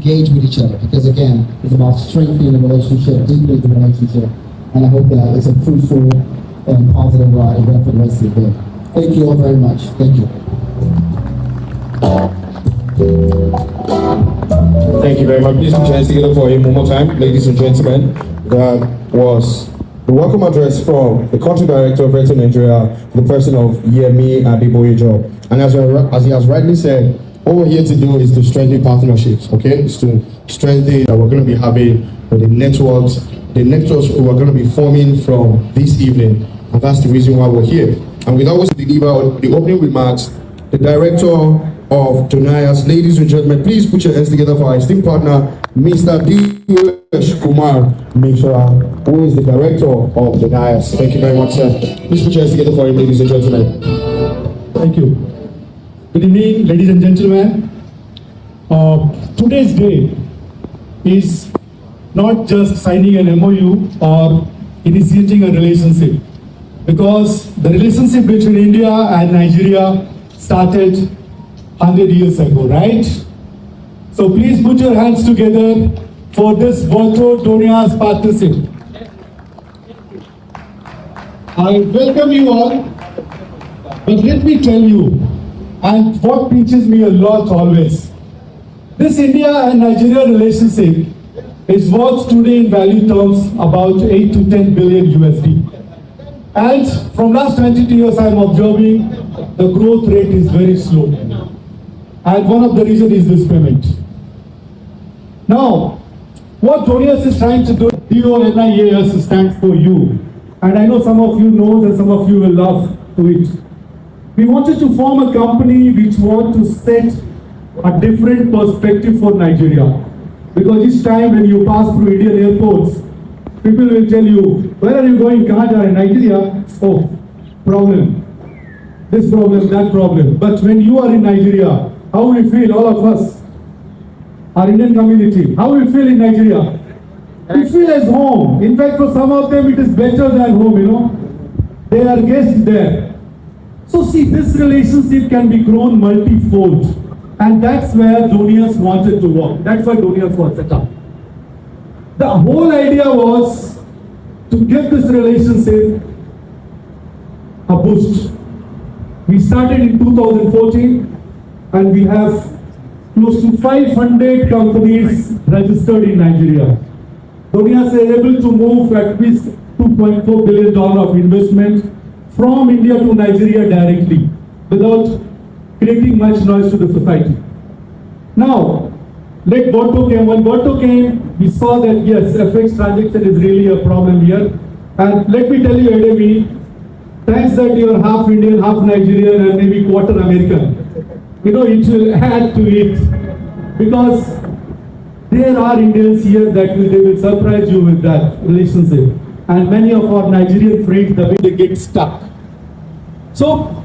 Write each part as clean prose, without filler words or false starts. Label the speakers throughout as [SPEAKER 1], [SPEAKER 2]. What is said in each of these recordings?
[SPEAKER 1] engage with each other, because again, it's about strengthening the relationship, deepening the relationship, and I hope that it's a fruitful and positive event for the rest of the day. Thank you all very much. Thank you.
[SPEAKER 2] Thank you very much. Please put your hands together for him one more time, ladies and gentlemen. That was the welcome address from the country director of Airtel Nigeria, the person of Yemi Adeboyejo. And as he has rightly said, what we're here to do is to strengthen partnerships, okay? It's to strengthen that we're going to be having the networks we're going to be forming from this evening. And that's the reason why we're here. And without us to deliver the opening remarks, the director of Donias, ladies and gentlemen, please put your hands together for our esteemed partner, Mr. D. Kumar Mishra, who is the director of Donias. Thank you very much, sir. Please put your hands together for him, ladies and gentlemen.
[SPEAKER 3] Thank you. Good evening, ladies and gentlemen. Today's day is not just signing an MOU or initiating a relationship, because the relationship between India and Nigeria started 100 years ago, right? So please put your hands together for this Volto-Donias partnership. I welcome you all, but let me tell you, and what pinches me a lot always, this India and Nigeria relationship is worth today in value terms about 8 to 10 billion USD. And from last 22 years I am observing the growth rate is very slow. And one of the reasons is this payment. Now, what Donias is trying to do, DONIAS stands for you. And I know some of you know and some of you will love to it. We wanted to form a company which wants to set a different perspective for Nigeria. Because each time when you pass through Indian airports, people will tell you, where are you going, Canada and Nigeria? Oh, problem. This problem, that problem. But when you are in Nigeria, how we feel, all of us, our Indian community, how we feel in Nigeria? We feel as home. In fact, for some of them, it is better than home, you know. They are guests there. So see, this relationship can be grown multifold. And that's where Donias wanted to work. That's why Donias was set up. The whole idea was to give this relationship a boost. We started in 2014 and we have close to 500 companies registered in Nigeria. Donias is able to move at least $2.4 billion of investment from India to Nigeria directly without creating much noise to the society. Now, when Borto came, we saw that yes, FX transaction is really a problem here. And let me tell you, Ademi, thanks that you are half Indian, half Nigerian, and maybe quarter American. You know, it will add to it. Because there are Indians here that they will surprise you with that relationship. And many of our Nigerian friends, the way they get stuck. So,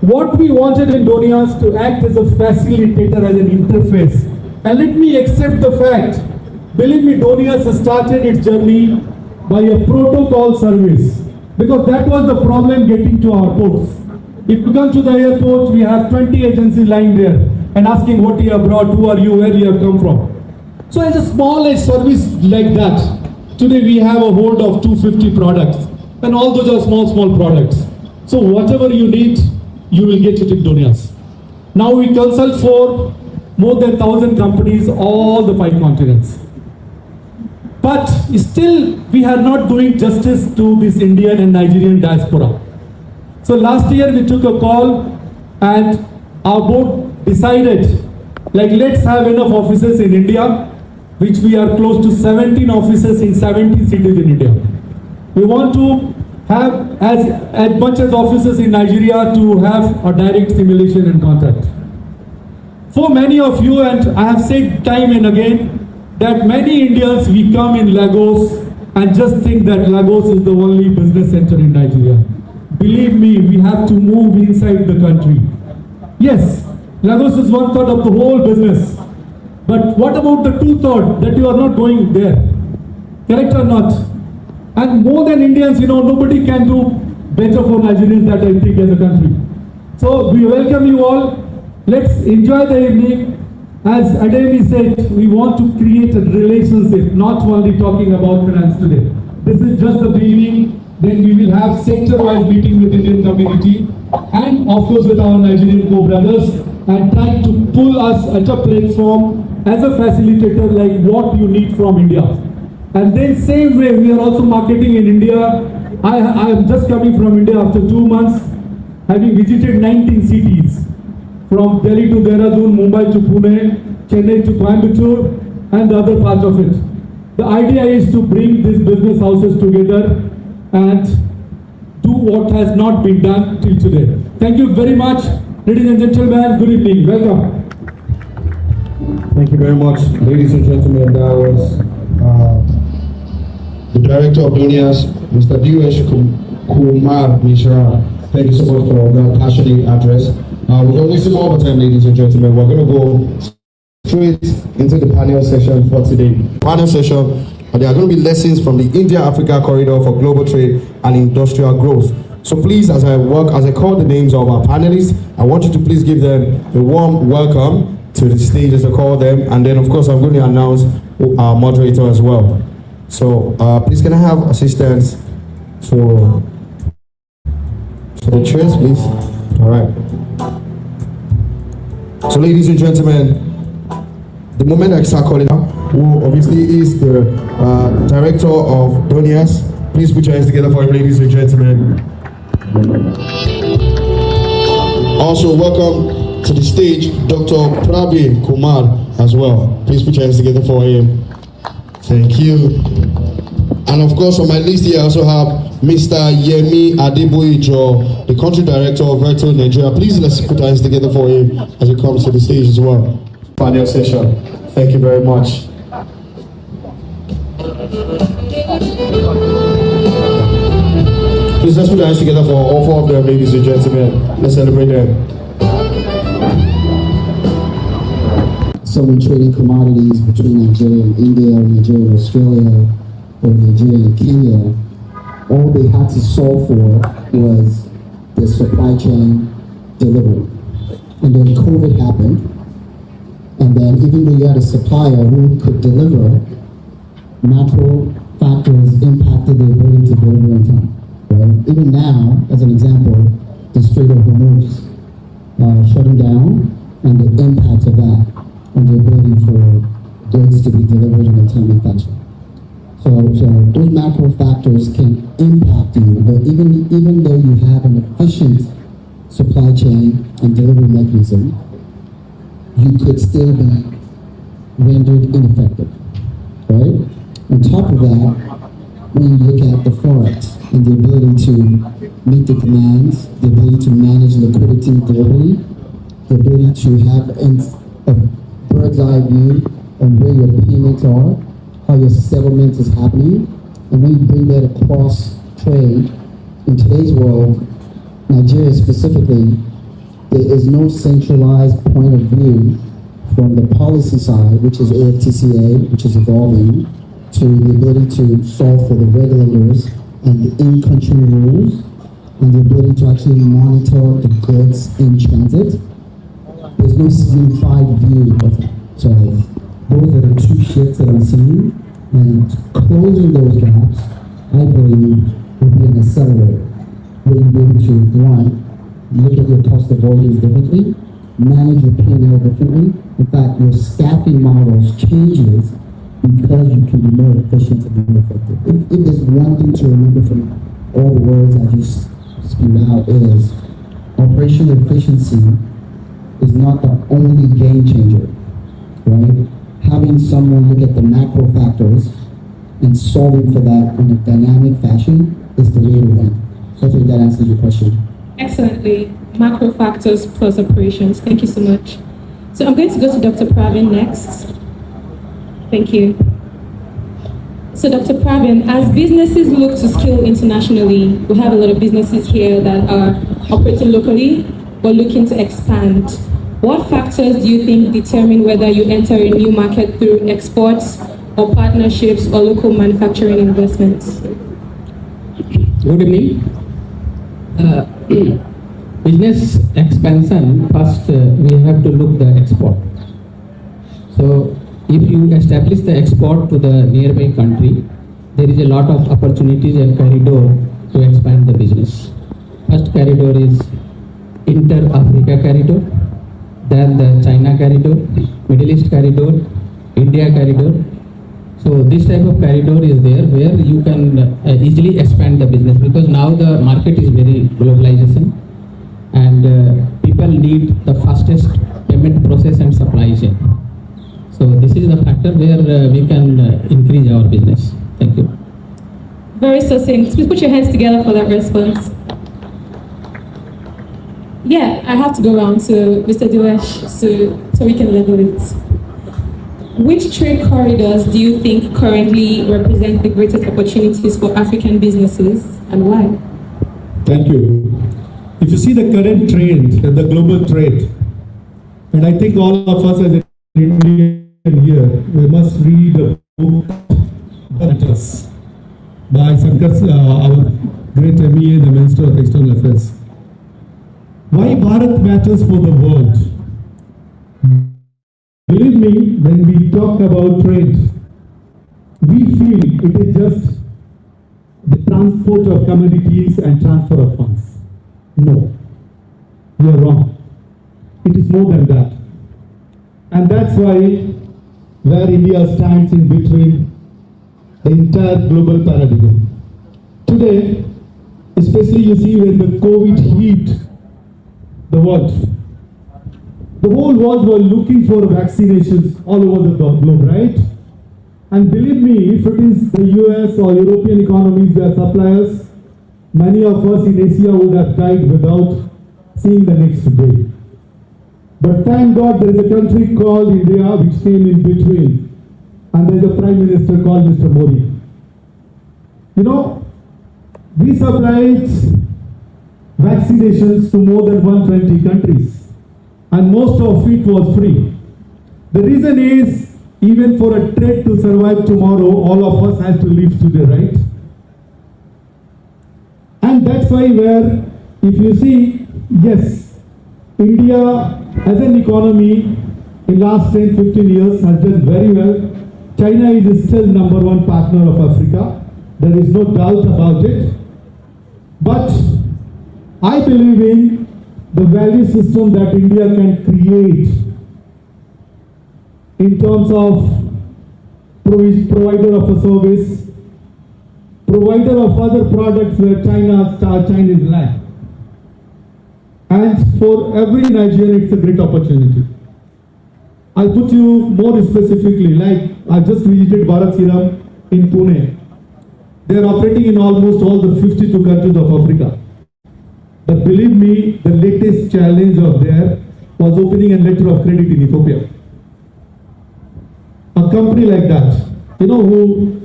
[SPEAKER 3] what we wanted in Donias to act as a facilitator, as an interface. And let me accept the fact, believe me, Donias has started its journey by a protocol service. Because that was the problem getting to our ports. If you come to the airport, we have 20 agencies lying there and asking what you have brought, who are you, where you have come from. So as a small service like that, today we have a hold of 250 products. And all those are small products. So whatever you need, you will get it in Donias. Now we consult for more than 1,000 companies, all the 5 continents. But still, we are not doing justice to this Indian and Nigerian diaspora. So last year we took a call and our board decided, like, let's have enough offices in India, which we are close to 17 offices in 70 cities in India. We want to have as much as offices in Nigeria to have a direct simulation and contract. For many of you, and I have said time and again, that many Indians, we come in Lagos and just think that Lagos is the only business center in Nigeria. Believe me, we have to move inside the country. Yes, Lagos is 1/3 of the whole business. But what about the 2/3 that you are not going there? Correct or not? And more than Indians, you know, nobody can do better for Nigerians that I think as a country. So we welcome you all. Let's enjoy the evening. As Ademi said, we want to create a relationship, not only talking about finance today. This is just the beginning. Then we will have sector-wise meeting with Indian community and of course with our Nigerian co-brothers and try to pull us at a platform as a facilitator like what you need from India. And then same way we are also marketing in India. I am just coming from India after 2 months, having visited 19 cities. From Delhi to Dehradun, Mumbai to Pune, Chennai to Coimbatore, and the other parts of it. The idea is to bring these business houses together and do what has not been done till today. Thank you very much, ladies and gentlemen. Good evening. Welcome.
[SPEAKER 2] Thank you very much, ladies and gentlemen. That was the director of Donias, Mr. Dinesh Kumar Mishra. Thank you so much for that passionate address. We're only some more time, ladies and gentlemen. We're going to go straight into the panel session for today. Panel session, there are going to be lessons from the India-Africa Corridor for Global Trade and Industrial Growth. So please, as I call the names of our panelists, I want you to please give them a warm welcome to the stage as I call them. And then, of course, I'm going to announce our moderator as well. So please, can I have assistance for the chairs, please? All right. So, ladies and gentlemen, the moment I start calling out, who obviously is the director of Donias, please put your hands together for him, ladies and gentlemen. Also, welcome to the stage, Dr. Pravin Kumar as well. Please put your hands together for him. Thank you. And of course, on my list here, I also have Mr. Yemi Adeboyejo, the country director of Adverts Nigeria. Please let's put our hands together for him as he comes to the stage as well. Panel session. Thank you very much. Please let's put our hands together for all four of them, ladies and gentlemen. Let's celebrate them.
[SPEAKER 1] So when trading commodities between Nigeria and India, or Nigeria and Australia, or Nigeria and Kenya, all they had to solve for was the supply chain delivery. And then COVID happened, and then even though you had a supplier who could deliver, macro factors impacted the ability to deliver in time. Right? Even now, as an example, the Strait of Hormuz shutting down and the impact of that on the ability for goods to be delivered in a timely fashion. So those macro factors can impact you, but even though you have an efficient supply chain and delivery mechanism, you could still be rendered ineffective, right? On top of that, when you look at the forex and the ability to meet the demands, the ability to manage liquidity globally, the ability to have a bird's eye view on where your payments are, how your settlement is happening, and when you bring that across trade, in today's world, Nigeria specifically, there is no centralized point of view from the policy side, which is AFTCA, which is evolving, to the ability to solve for the regulators and the in-country rules, and the ability to actually monitor the goods in transit. There's no unified view of that. So those are the two shifts that I'm seeing, and closing those gaps, I believe, will be an accelerator. Where you'll be able to, one, look at your cost avoidance differently, manage your P&L differently. In fact, your staffing models changes because you can be more efficient and more effective. If there's one thing to remember from all the words I just spewed out is operational efficiency is not the only game changer, right? Having someone look at the macro factors and solving for that in a dynamic fashion is the way to win. Hopefully that answers your question.
[SPEAKER 4] Excellently. Macro factors plus operations. Thank you so much. So I'm going to go to Dr. Pravin next. Thank you. So Dr. Pravin, as businesses look to scale internationally, we have a lot of businesses here that are operating locally but looking to expand. What factors do you think determine whether you enter a new market through exports or partnerships or local manufacturing investments?
[SPEAKER 5] Good evening. Business expansion, first we have to look the export. So if you establish the export to the nearby country, there is a lot of opportunities and corridor to expand the business. First corridor is Inter-Africa corridor, then the China corridor, Middle East corridor, India corridor. So this type of corridor is there where you can easily expand the business, because now the market is very globalization and people need the fastest payment process and supply chain. So this is the factor where we can increase our business. Thank you.
[SPEAKER 4] Very succinct. Please put your hands together for that response. Yeah, I have to go around to Mr. Dilesh so we can level it. Which trade corridors do you think currently represent the greatest opportunities for African businesses, and why?
[SPEAKER 3] Thank you. If you see the current trend, the global trade, and I think all of us as an Indian here, we must read the book Adverts by our great MEA, the Minister of External Affairs. Why Bharat matters for the world? Believe me, when we talk about trade, we feel it is just the transport of commodities and transfer of funds. No, you are wrong. It is more than that. And that's why where India stands in between the entire global paradigm. Today, especially you see when the COVID hit the world, the whole world were looking for vaccinations all over the globe, right? And believe me, if it is the US or European economies, their suppliers, many of us in Asia would have died without seeing the next day. But thank God there is a country called India which came in between, and there is a Prime Minister called Mr. Modi. You know, we supplied vaccinations to more than 120 countries, and most of it was free. The reason is, even for a trade to survive tomorrow, all of us have to live today, right? And that's why where, if you see, yes, India as an economy in last 10-15 years has done very well. China is still #1 partner of Africa. There is no doubt about it. But I believe in the value system that India can create in terms of provider of a service, provider of other products where China is lagging. And for every Nigerian, it's a great opportunity. I'll put you more specifically, like I just visited Bharat Serum in Pune. They are operating in almost all the 52 countries of Africa. But believe me, the latest challenge of there was opening a letter of credit in Ethiopia. A company like that, you know, who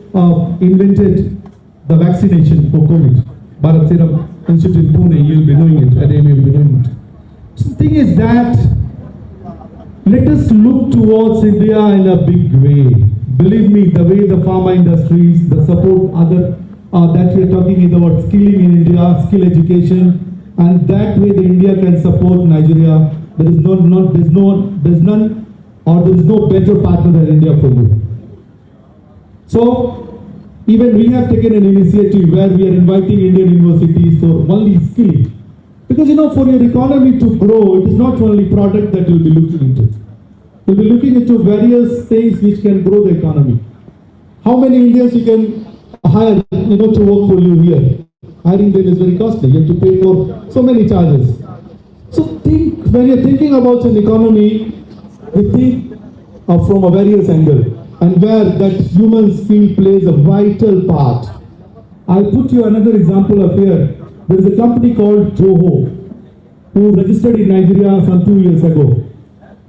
[SPEAKER 3] invented the vaccination for COVID, Bharat Serum Institute in Pune, you'll be knowing it, and you'll be knowing it. So the thing is that, let us look towards India in a big way. Believe me, the way the pharma industries, the support other that we are talking is about skilling in India, skill education, and that way the India can support Nigeria. There is none, or there is no better partner than India for you. So even we have taken an initiative where we are inviting Indian universities for only skilling. Because you know, for your economy to grow, it is not only product that you'll be looking into. You'll be looking into various things which can grow the economy. How many Indians you can hire, you know, to work for you here? Hiring them is very costly. You have to pay for so many charges. So think, when you're thinking about an economy, we think from a various angle, and where that human skill plays a vital part. I'll put you another example of here. There is a company called Joho, who registered in Nigeria some 2 years ago.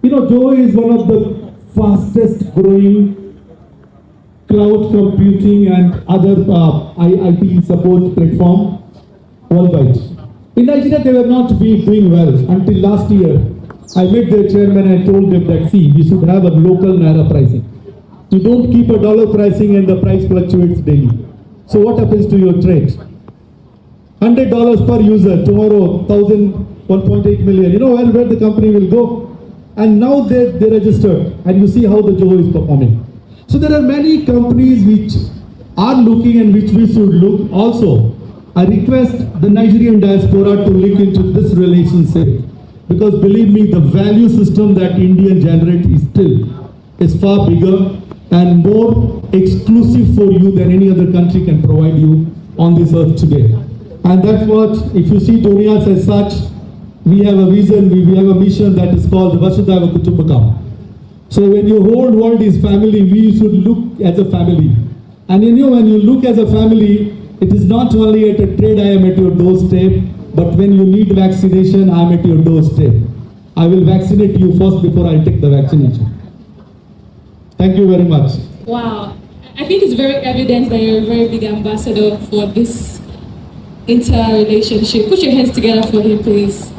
[SPEAKER 3] You know, Joho is one of the fastest growing cloud computing and other IT support platform worldwide. In Nigeria, they were not doing well until last year. I met their chairman and told them that, see, we should have a local Naira pricing. You don't keep a dollar pricing and the price fluctuates daily. So what happens to your trade? $100 per user, tomorrow 1.8 million. You know where the company will go? and now they registered, and you see how the Joe is performing. So there are many companies which are looking and which we should look also. I request the Nigerian diaspora to look into this relationship, because believe me, the value system that Indian generate is far bigger and more exclusive for you than any other country can provide you on this earth today. And that's what, if you see Donias as such, we have a vision, we have a mission that is called Vasudhaiva Kutumbakam. So when your whole world is family, we should look as a family. And when you look as a family, it is not only at a trade I am at your doorstep, but when you need vaccination, I am at your doorstep. I will vaccinate you first before I take the vaccination. Thank you very much.
[SPEAKER 4] Wow. I think it's very evident that you're a very big ambassador for this entire relationship. Put your hands together for him, please.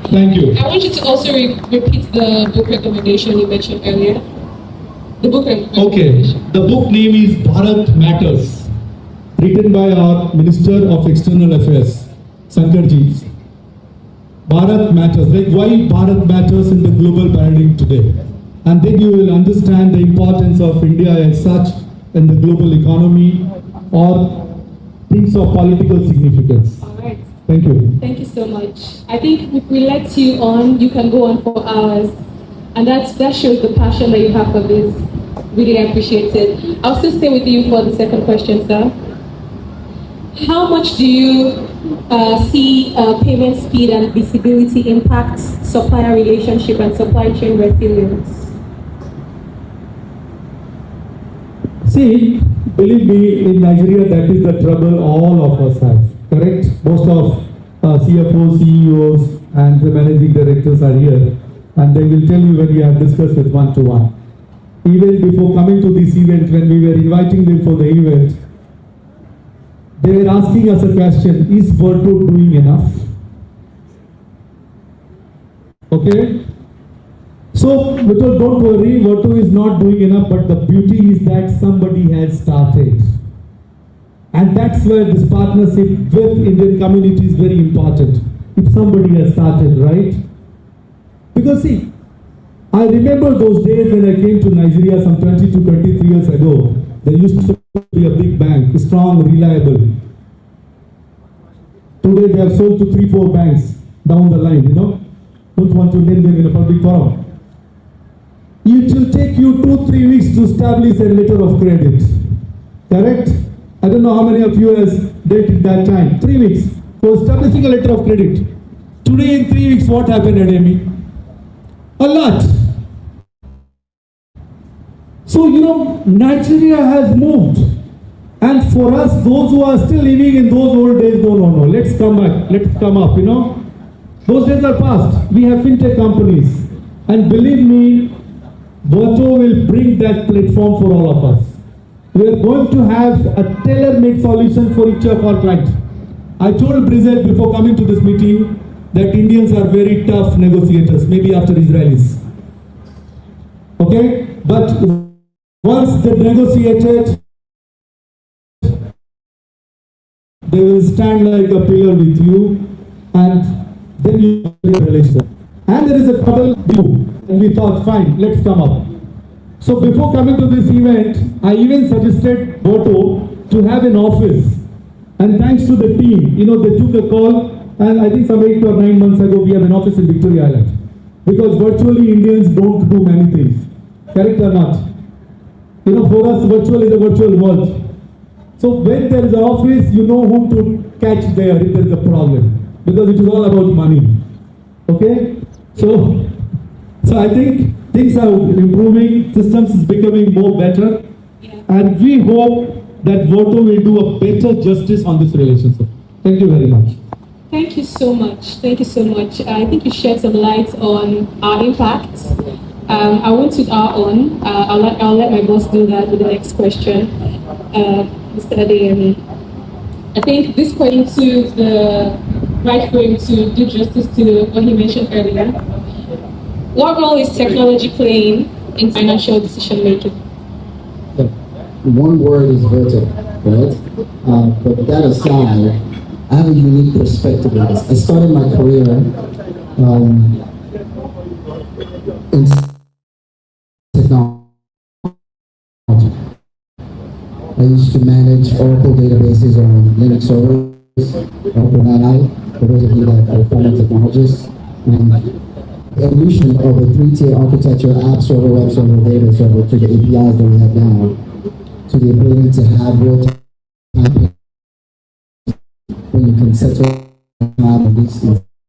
[SPEAKER 3] Thank you.
[SPEAKER 4] I want you to also repeat the book recommendation you mentioned earlier. The book recommendation.
[SPEAKER 3] Okay. The book name is Bharat Matters, written by our Minister of External Affairs, Sankarji. Bharat Matters, like why Bharat matters in the global paradigm today. And then you will understand the importance of India as such in the global economy or things of political significance.
[SPEAKER 4] All right.
[SPEAKER 3] Thank you.
[SPEAKER 4] Thank you so much. I think if we let you on, you can go on for hours. And that shows the passion that you have for this. Really appreciate it. I'll still stay with you for the second question, sir. How much do you see payment speed and visibility impact supplier relationship and supply chain resilience?
[SPEAKER 3] See, believe me, in Nigeria, that is the trouble all of us have, correct? Most of CFOs, CEOs, and the managing directors are here, and they will tell you when we have discussed with one-to-one. Even before coming to this event, when we were inviting them for the event, they were asking us a question, is Virtu doing enough? Okay? So, because don't worry, Virtu is not doing enough, but the beauty is that somebody has started. And that's where this partnership with Indian community is very important. If somebody has started, right? Because see, I remember those days when I came to Nigeria some 20 to 23 years ago. There used to be a big bank, strong, reliable. Today they have sold to 3-4 banks down the line, you know. Don't want to name them in a public forum. It will take you 2-3 weeks to establish a letter of credit. Correct? I don't know how many of you has dated that time. 3 weeks for establishing a letter of credit. Today in 3 weeks, what happened at Amy? A lot. So, you know, Nigeria has moved. And for us, those who are still living in those old days, no, let's come back, let's come up, you know. Those days are past. We have fintech companies. And believe me, Virtu will bring that platform for all of us. We are going to have a tailor-made solution for each of our clients. I told Brazil before coming to this meeting that Indians are very tough negotiators, maybe after Israelis. Okay? But once they negotiated, they will stand like a pillar with you, and then you have a relationship. And there is a trouble, and we thought, fine, let's come up. So before coming to this event, I even suggested Virtu to have an office. And thanks to the team, you know, they took a call, and I think some 8 or 9 months ago, we have an office in Victoria Island. Because virtually Indians don't do many things. Correct or not? You know, for us, virtual is a virtual world. So when there is an office, you know whom to catch there if there is a problem. Because it is all about money. Okay? So I think things are improving, systems is becoming more better, and we hope that Virtu will do a better justice on this relationship. Thank you very much.
[SPEAKER 4] Thank you so much. Thank you so much. I think you shed some light on our impact. I want to add on. I'll let my boss do that with the next question, Mr. Adeyemi. I think this question to the right going to do justice to what he mentioned earlier. What role is technology playing in financial decision making?
[SPEAKER 1] Yeah. One word is Virtu, right? But that aside, I have a unique perspective on this. I started my career in technology. I used to manage Oracle databases on Linux servers, Oracle 9i, for those of you that are former technologists. And the evolution of a three-tier architecture, app server, web server, data server, to the APIs that we have now, to the ability to have real-time when you can settle time these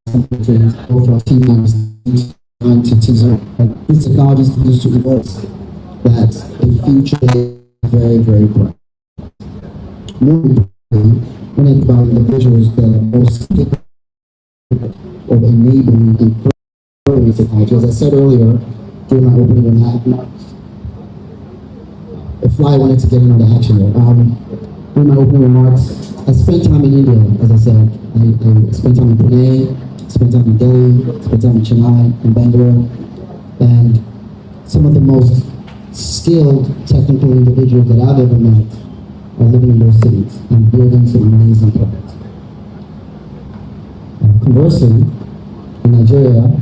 [SPEAKER 1] temperatures, both our team members to teaser. These technologies continue to evolve. That the future is very, very bright. More importantly, when I think about individuals that are most capable of enabling and furthering technology, as I said earlier during my opening remarks, if I wanted to get into the action there. In my opening remarks, I spent time in India, as I said. I spent time in Pune, spent time in Delhi, spent time in Chennai, and Bangalore, and some of the most skilled technical individuals that I've ever met are living in those cities and building some amazing products. Conversely, in Nigeria,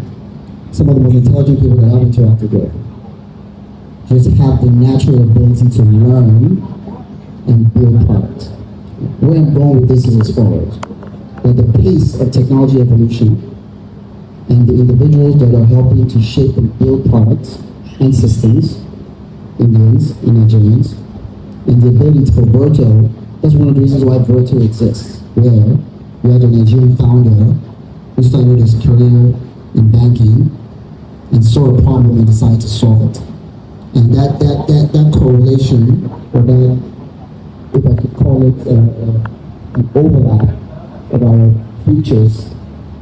[SPEAKER 1] some of the most intelligent people that I've interacted with just have the natural ability to learn and build products. Where I'm going with this is as follows: that the pace of technology evolution and the individuals that are helping to shape and build products and systems, Indians and Nigerians, and the ability for Verto, that's one of the reasons why Verto exists, where you had a Nigerian founder who started his career in banking and saw a problem and decided to solve it. And that correlation, or that, if I could call it an overlap of our futures,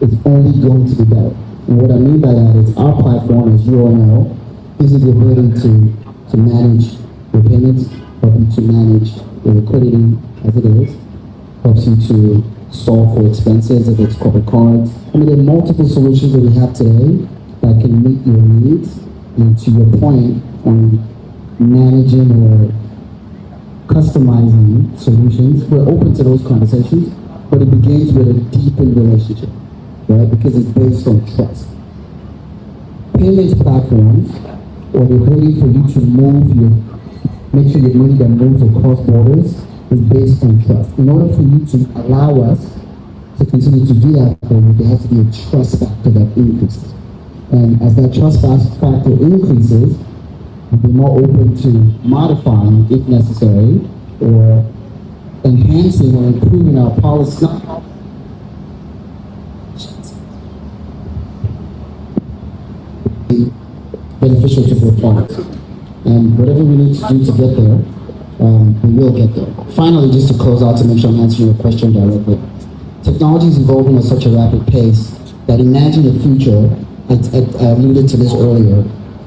[SPEAKER 1] is only going to be better. And what I mean by that is our platform, as you all know, gives you the ability to manage your payments, help you to manage your liquidity as it is, helps you to solve for expenses if it's corporate cards. I mean, there are multiple solutions that we have today that can meet your needs. And to your point on managing or customizing solutions, we're open to those conversations, but it begins with a deepened relationship, right? Because it's based on trust. Payments platforms, or the ability for you to make sure your money that moves across borders is based on trust. In order for you to allow us to continue to do that for you, there has to be a trust factor that increases. And as that trust factor increases, we'll be more open to modifying, if necessary, or enhancing or improving our policy. Beneficial to both parties. And whatever we need to do to get there, we will get there. Finally, just to close out, to make sure I'm answering your question directly. Technology is evolving at such a rapid pace that imagine a future, I alluded to this earlier,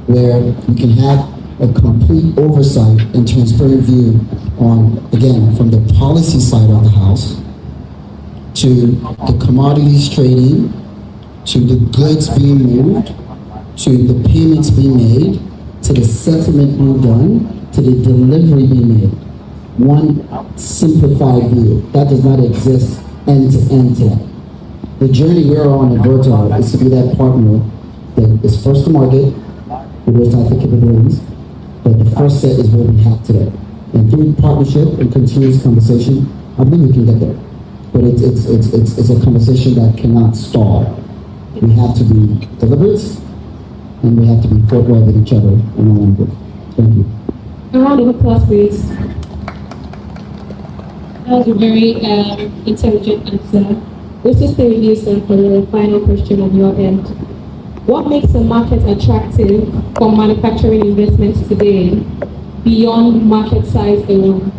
[SPEAKER 1] where you can have a complete oversight and transparent view on, again, from the policy side of the house, to the commodities trading, to the goods being moved, to the payments being made, to the settlement being done, to the delivery being made. One simplified view. That does not exist end to end today. The journey we're on at Verto is to be that partner that is first to market with those types of capabilities, but the first set is what we have today. And through partnership and continuous conversation, I believe we can get there. But it's a conversation that cannot stall. We have to be deliberate, and we have to be forthright with each other in our language. Thank you.
[SPEAKER 4] A round of applause, please. That was a very intelligent answer. Let's just stay with you, sir, for the final question on your end. What makes the market attractive for manufacturing investments today beyond market size alone?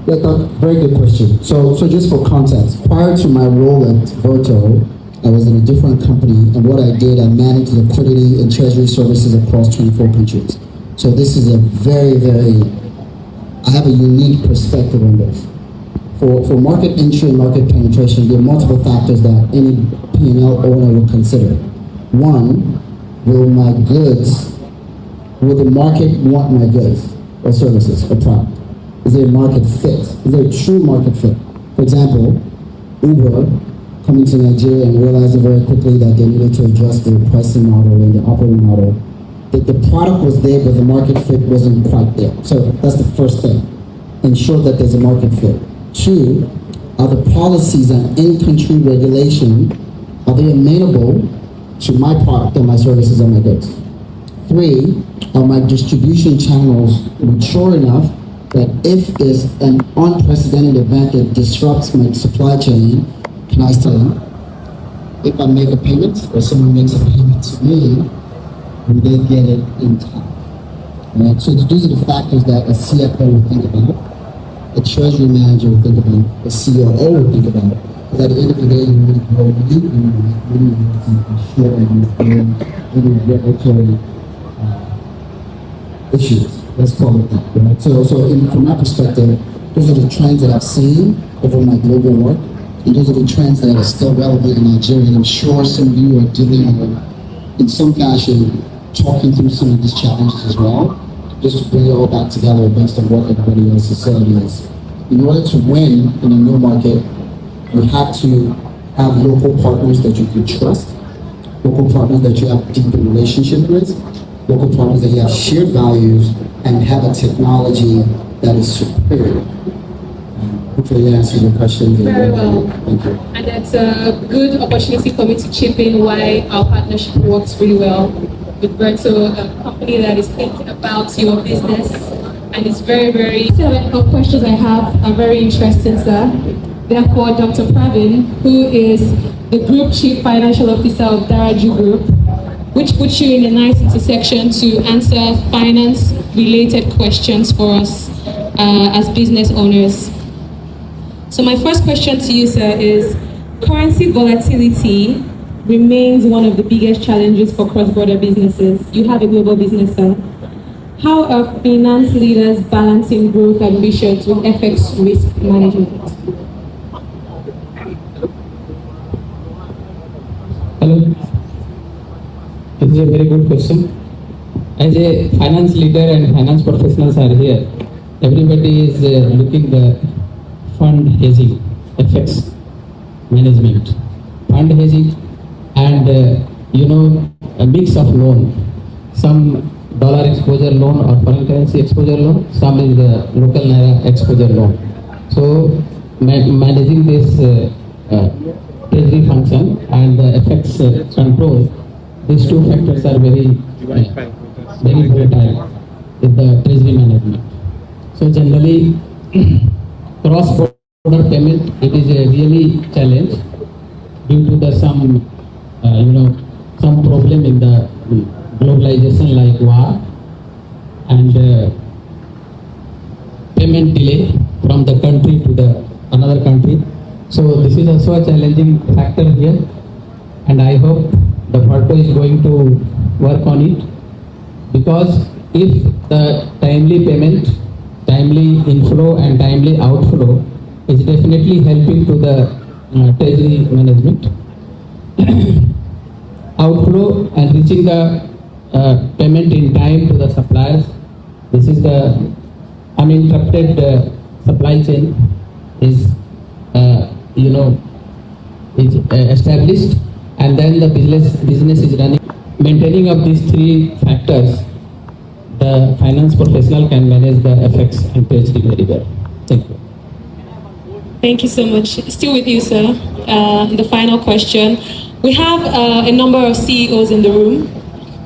[SPEAKER 1] Yeah, very good question. So just for context, prior to my role at Verto, I was in a different company, and what I did, I managed liquidity and treasury services across 24 countries. So this is a I have a unique perspective on this. For market entry and market penetration, there are multiple factors that any P&L owner will consider. One, will the market want my goods or services or product? Is there a market fit? Is there a true market fit? For example, Uber coming to Nigeria and realizing very quickly that they needed to adjust their pricing model and the operating model. The product was there, but the market fit wasn't quite there. So that's the first thing. Ensure that there's a market fit. Two, are the policies and in-country regulation, are they amenable to my product and my services and my goods? Three, are my distribution channels mature enough that if there's an unprecedented event that disrupts my supply chain, can I still, if I make a payment or someone makes a payment to me, will they get it in time? Right? So these are the factors that a CFO will think about, a treasury manager will think about, a COO will think about. Because at the end of the day, you want to grow money, you want to make money, you want to ensure that you're doing regulatory issues. Let's call it that, right? So from my perspective, those are the trends that I've seen over my global work, and those are the trends that are still relevant in Nigeria. And I'm sure some of you are dealing with, in some fashion, talking through some of these challenges as well, just to bring it all back together based on what everybody else is saying is. In order to win in a new market, you have to have local partners that you can trust, local partners that you have deep relationship with, local partners that you have shared values, and have a technology that is superior. Hopefully that answers your question.
[SPEAKER 4] Very well.
[SPEAKER 1] Thank you.
[SPEAKER 4] And that's a good opportunity for me to chip in why our partnership works really well with Verto, a company that is thinking about your business, and it's very set of questions I have are very interesting, sir. Therefore, Dr. Pravin, who is the Group Chief Financial Officer of Daraju Group, which puts you in a nice intersection to answer finance-related questions for us as business owners. So my first question to you, sir, is currency volatility remains one of the biggest challenges for cross-border businesses. You have a global business, sir. How are finance leaders balancing growth ambitions with FX risk management?
[SPEAKER 5] Hello. This is a very good question. As a finance leader and finance professionals are here, everybody is looking the fund hedging, FX management, fund hedging, and a mix of loan. Some dollar exposure loan or foreign currency exposure loan, some is the local naira exposure loan. So managing this treasury function and the FX control, these two factors are very volatile with the treasury management. So generally, cross-border payment, it is a really challenge due to the some problem in the globalization like war and payment delay from the country to the another country. So this is also a challenging factor here, and I hope the Verto is going to work on it, because if the timely payment, timely inflow and timely outflow is definitely helping to the treasury management. Outflow and reaching the payment in time to the suppliers. This is the uninterrupted supply chain is is established, and then the business is running. Maintaining of these three factors, the finance professional can manage the FX and treasury very well. Thank you.
[SPEAKER 4] Thank you so much. Still with you, sir. The final question. We have a number of CEOs in the room,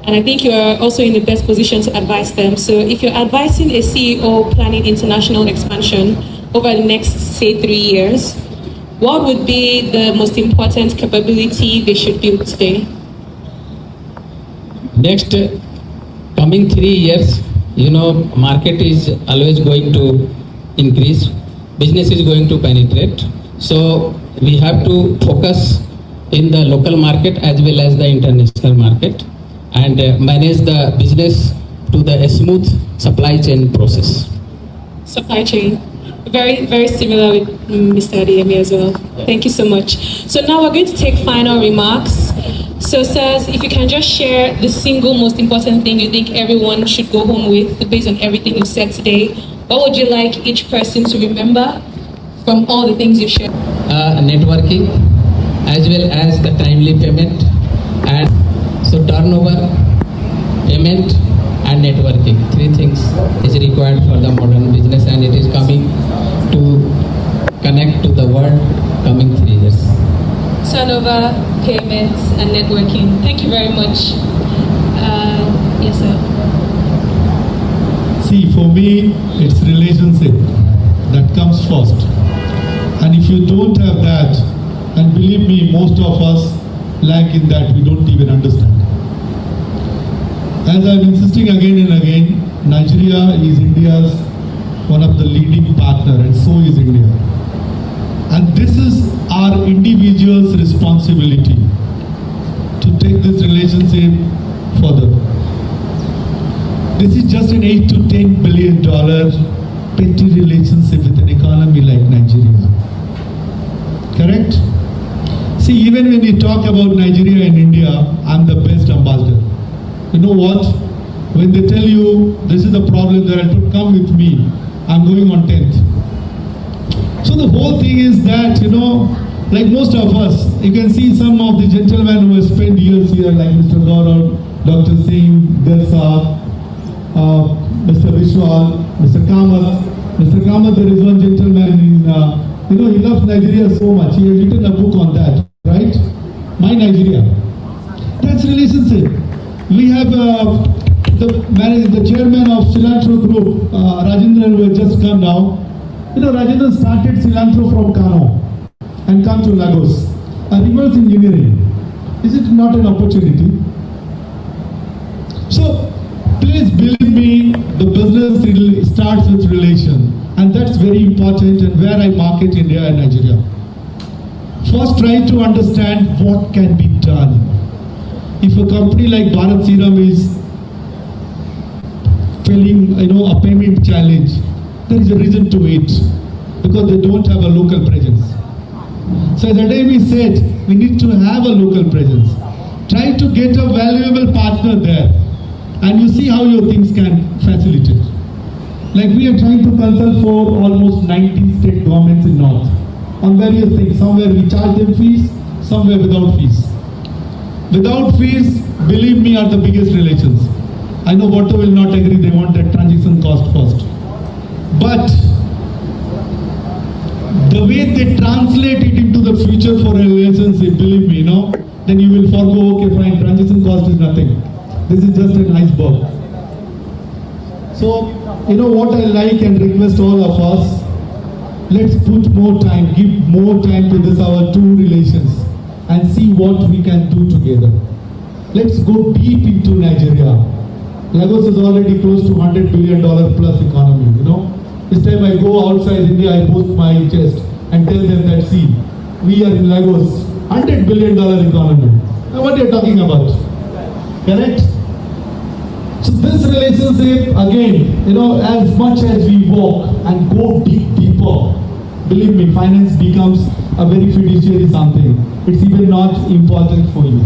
[SPEAKER 4] and I think you are also in the best position to advise them. So if you're advising a CEO planning international expansion over the next, say, 3 years, what would be the most important capability they should build today?
[SPEAKER 5] Next coming 3 years, market is always going to increase, business is going to penetrate. So we have to focus in the local market as well as the international market, and manage the business to the smooth supply chain process.
[SPEAKER 4] Supply chain. Very similar with Mr. Adeyemi as well. Thank you so much. So now we're going to take final remarks. So sirs, if you can just share the single most important thing you think everyone should go home with based on everything you said today, what would you like each person to remember from all the things you shared?
[SPEAKER 5] Networking as well as the timely payment. And so turnover, payment and networking, three things is required for the modern business, and it is coming to connect to the world coming 3 years.
[SPEAKER 4] Turnover, payments, and networking. Thank you very much. Yes, sir.
[SPEAKER 3] See, for me, it's relationship that comes first. And if you don't have that, and believe me, most of us lack in that, we don't even understand. As I'm insisting again and again, Nigeria is India's one of the leading partner, and so is India. And this is our individual's responsibility to take this relationship further. This is just an $8 to $10 billion petty relationship with an economy like Nigeria. Correct? See, even when we talk about Nigeria and India, I'm the best ambassador. You know what? When they tell you this is the problem that will come with me, I'm going on 10th. So the whole thing is that, like most of us, you can see some of the gentlemen who have spent years here, like Mr. Gaurav, Dr. Singh, Dersa, Mr. Vishwal, Mr. Kamath. Mr. Kamath, there is one gentleman he loves Nigeria so much. He has written a book on that, right? My Nigeria. That's relationship. We have the chairman of Cilantro Group, Rajendra, who has just come now. Rajendra started Cilantro from Kano and come to Lagos. A reverse engineering. Is it not an opportunity? So, please believe me, the business really starts with relation, and that's very important, and where I market India and Nigeria. First, try to understand what can be done. If a company like Bharat Serum is feeling, a payment challenge, there is a reason to it, because they don't have a local presence. So the day we said, we need to have a local presence. Try to get a valuable partner there, and you see how your things can facilitate. Like we are trying to consult for almost 90 state governments in North on various things. Somewhere we charge them fees, somewhere without fees. Without fees, believe me, are the biggest relations. I know Water will not agree, they want that transaction cost first. But the way they translate it into the future for a relationship, believe me, then you will forgo, okay fine, transaction cost is nothing. This is just an iceberg. So, what I like and request all of us, let's put more time, give more time to this, our two relations, and see what we can do together. Let's go deep into Nigeria. Lagos is already close to $100 billion plus economy, This time I go outside India, I post my chest and tell them that, see, we are in Lagos, $100 billion economy. Now what are you talking about? Correct? So this relationship, again, as much as we walk and go deeper, believe me, finance becomes a very fiduciary something. It's even not important for you.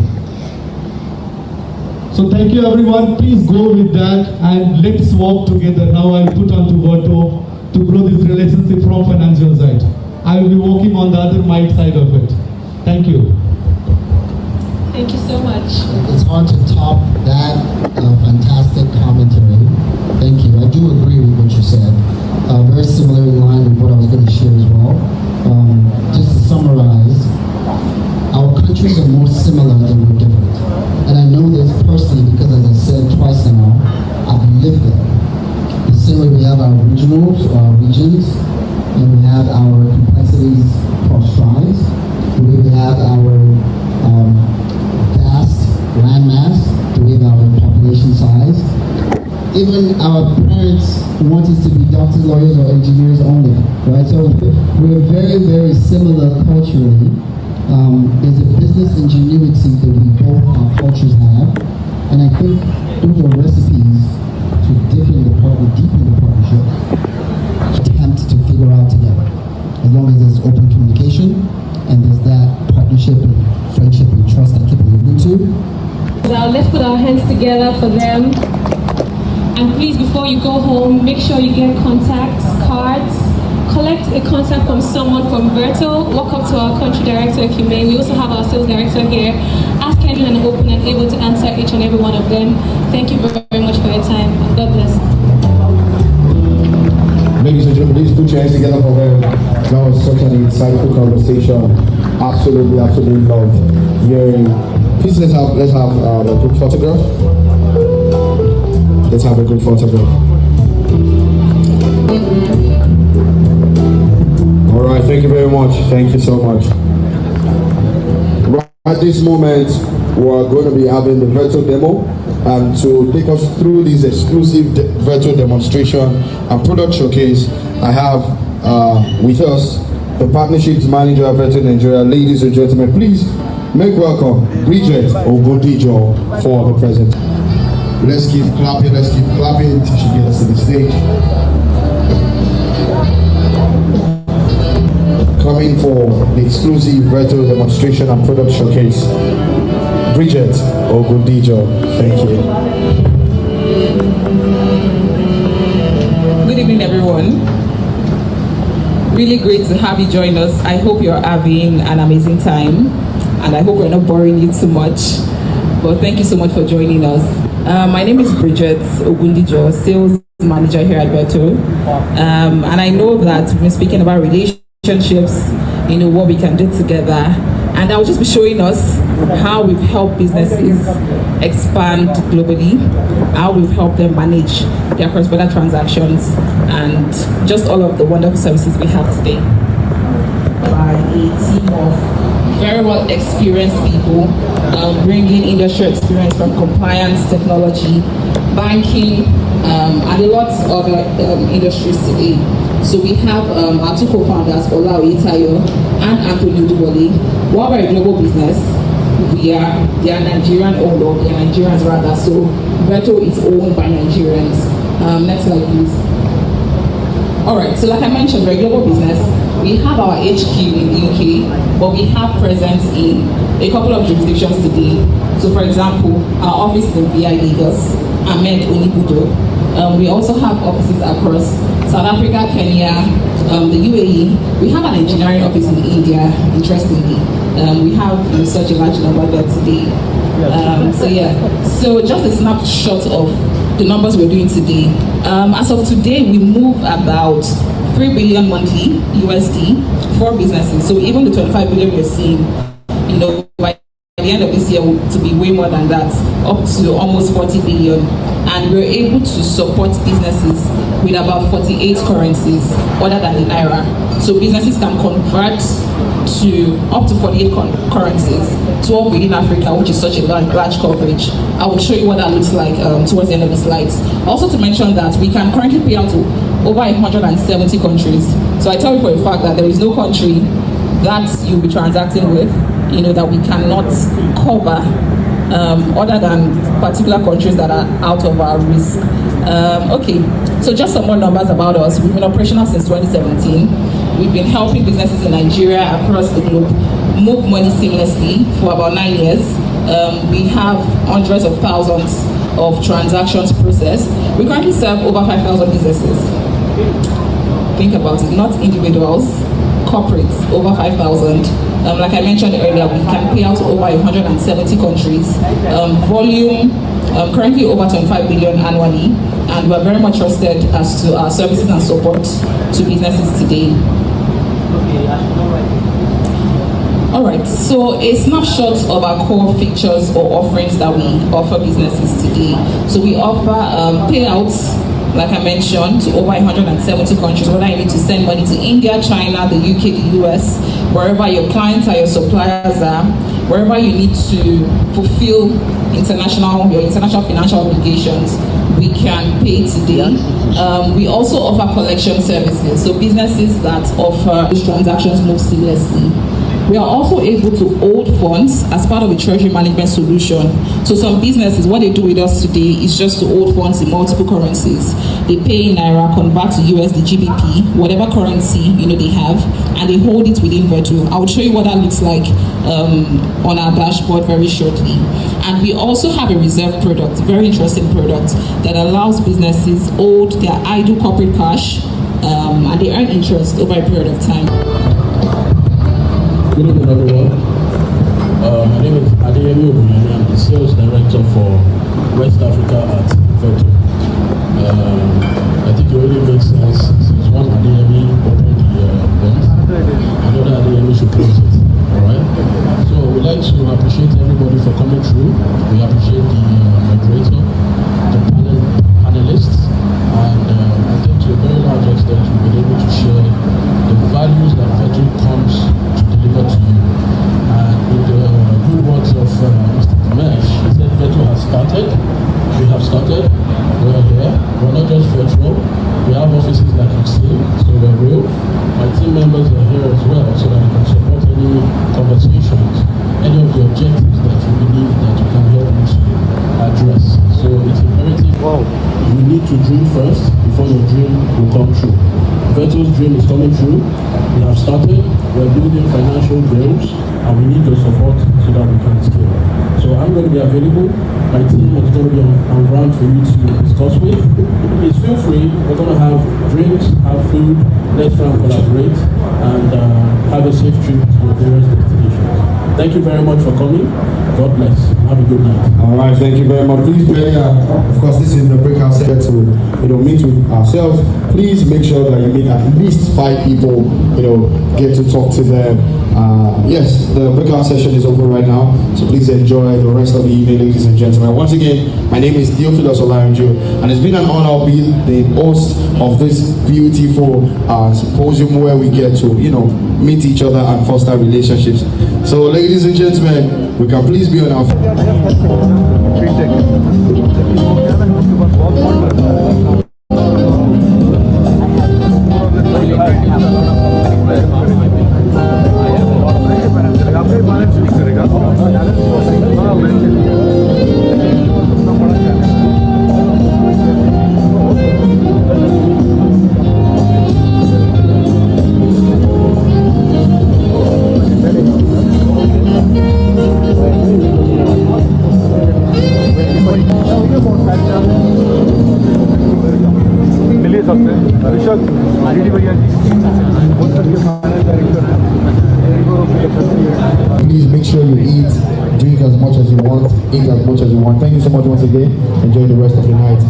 [SPEAKER 3] So thank you everyone. Please go with that and let's walk together. Now I'll put on to Berto to grow this relationship from financial side. I will be working on the other might side of it. Thank you.
[SPEAKER 4] Thank you so much.
[SPEAKER 1] It's hard to top that fantastic commentary. Thank you. I do agree with what you said. Very similar in line with what I was going to share as well. Just to summarize, our countries are more similar than we're different. And I know this personally because, as I said twice now, I've lived there. The same way we have our regionals or our regions, and we have our complexities across tribes, the way we have our vast landmass, the way we have our population size. Even our parents want us to be doctors, lawyers, or engineers only, right? So we're very, very similar culturally. There's a business ingenuity that we both, our cultures have, and I think those are recipes to deepen the partnership, attempt to figure out together. As long as there's open communication and there's that partnership and friendship and trust I keep alluding to.
[SPEAKER 4] Now let's put our hands together for them. And please, before you go home, make sure you get contacts, cards, collect a contact from someone from Virtual, walk up to our country director, Kimei. We also have our sales director here. Ask anyone open and able to answer each and every one of them. Thank you very much for your time. God bless.
[SPEAKER 2] Ladies and gentlemen, please put your hands together for them. That was such an insightful conversation. Absolutely love hearing. Please let's have a group photograph. Let's have a group photograph. All right, thank you very much. Thank you so much. Right at this moment, we're going to be having the virtual demo. And to take us through this exclusive virtual demonstration and product showcase, I have with us the Partnerships Manager of Adverts Nigeria. Ladies and gentlemen, please make welcome Bridget Ogundijo for the present. Let's keep clapping till she gets to the stage. Coming for the exclusive virtual demonstration and product showcase, Bridget Ogundijo. Thank you.
[SPEAKER 6] Good evening, everyone. Really great to have you join us. I hope you're having an amazing time, and I hope we're not boring you too much. But thank you so much for joining us. My name is Bridget Ogundijo, Sales Manager here at Adverts. And I know that we've been speaking about relationships, what we can do together. And I'll just be showing us how we've helped businesses expand globally, how we've helped them manage their cross-border transactions, and just all of the wonderful services we have today. By a team of very well experienced people, bringing industry experience from compliance, technology, banking, and a lot of other industries today. So we have our two co-founders, Ola Oyetayo and Anthony Dubole. While we're a global business, they are Nigerian owned, or they are Nigerians rather. So Virtual is owned by Nigerians. Next slide, please. All right. So like I mentioned, we're a global business. We have our HQ in the UK, but we have presence in a couple of jurisdictions today. So for example, our office is in VI Lagos, Ahmed Onibudo. We also have offices across South Africa, Kenya, the UAE. We have an engineering office in India, interestingly. We have such a large number there today. So just a snapshot of the numbers we're doing today. As of today, we move about 3 billion monthly USD for businesses. So even the 25 billion we're seeing, by the end of this year to be way more than that, up to almost 40 billion. And we're able to support businesses with about 48 currencies other than the Naira. So businesses can convert to up to 48 currencies, 12 within Africa, which is such a large coverage. I will show you what that looks like towards the end of the slides. Also to mention that we can currently pay out to over 170 countries. So I tell you for a fact that there is no country that you'll be transacting with, that we cannot cover, other than particular countries that are out of our risk. Okay, so just some more numbers about us. We've been operational since 2017. We've been helping businesses in Nigeria across the globe move money seamlessly for about 9 years. We have hundreds of thousands of transactions processed. We currently serve over 5,000 businesses. Think about it, not individuals, corporates, over 5,000. Like I mentioned earlier, we can pay out to over 170 countries. Volume currently over 25 billion annually, and we're very much trusted as to our services and support to businesses today. All right, so a snapshot of our core features or offerings that we offer businesses today. So we offer payouts, like I mentioned, to over 170 countries, whether you need to send money to India, China, the UK, the US, wherever your clients are, your suppliers are, wherever you need to fulfill your international financial obligations, we can pay today. We also offer collection services, so businesses that offer these transactions move seamlessly. We are also able to hold funds as part of a treasury management solution. So some businesses, what they do with us today is just to hold funds in multiple currencies. They pay in Naira, convert to USD, GBP, whatever currency they have, and they hold it within Virtual. I'll show you what that looks like on our dashboard very shortly. And we also have a reserve product, very interesting product, that allows businesses hold their idle corporate cash and they earn interest over a period of time.
[SPEAKER 7] Good evening, everyone. My name is Adeyemi Obunemi. I'm the Sales Director for West Africa at Adverts. I think it really makes sense since one Adeyemi opened the event, another Adeyemi should close it. Alright? So we'd like to appreciate everybody for coming through. We appreciate the moderator, the panelists, and I think to a very large extent we've been able to share the values that Adverts comes to deliver to you. And with the good words of Mr. Dimesh, he said Adverts has started. We have started. We are here. We're not just virtual. We have offices like you've seen, so we're real. My team members are here as well, so that we can support any conversations, any of the objectives that you believe that you can help me to address. So it's imperative. You need to dream first before your dream will come true. Adverts' dream is coming true. We have started. We're building financial goals, and we need your support so that we can scale. So I'm going to be available. My team is going to be on ground for you to discuss with. Please feel free. We're going to have drinks, have food. Let's try and collaborate and have a safe trip to your various destinations. Thank you very much for coming. God bless. Have a good night.
[SPEAKER 2] All right, thank you very much. Please, of course, this is the breakout session to meet with ourselves. Please make sure that you meet at least 5 people. Get to talk to them. Yes, the breakout session is open right now, so please enjoy the rest of the evening, ladies and gentlemen. Once again, my name is Theophilus Olaronjo, and it's been an honor to be the host of this beautiful symposium where we get to, meet each other and foster relationships. So, ladies and gentlemen, we can please be on our. Please make sure you eat, drink as much as you want, eat as much as you want. Thank you so much once again. Enjoy the rest of the night.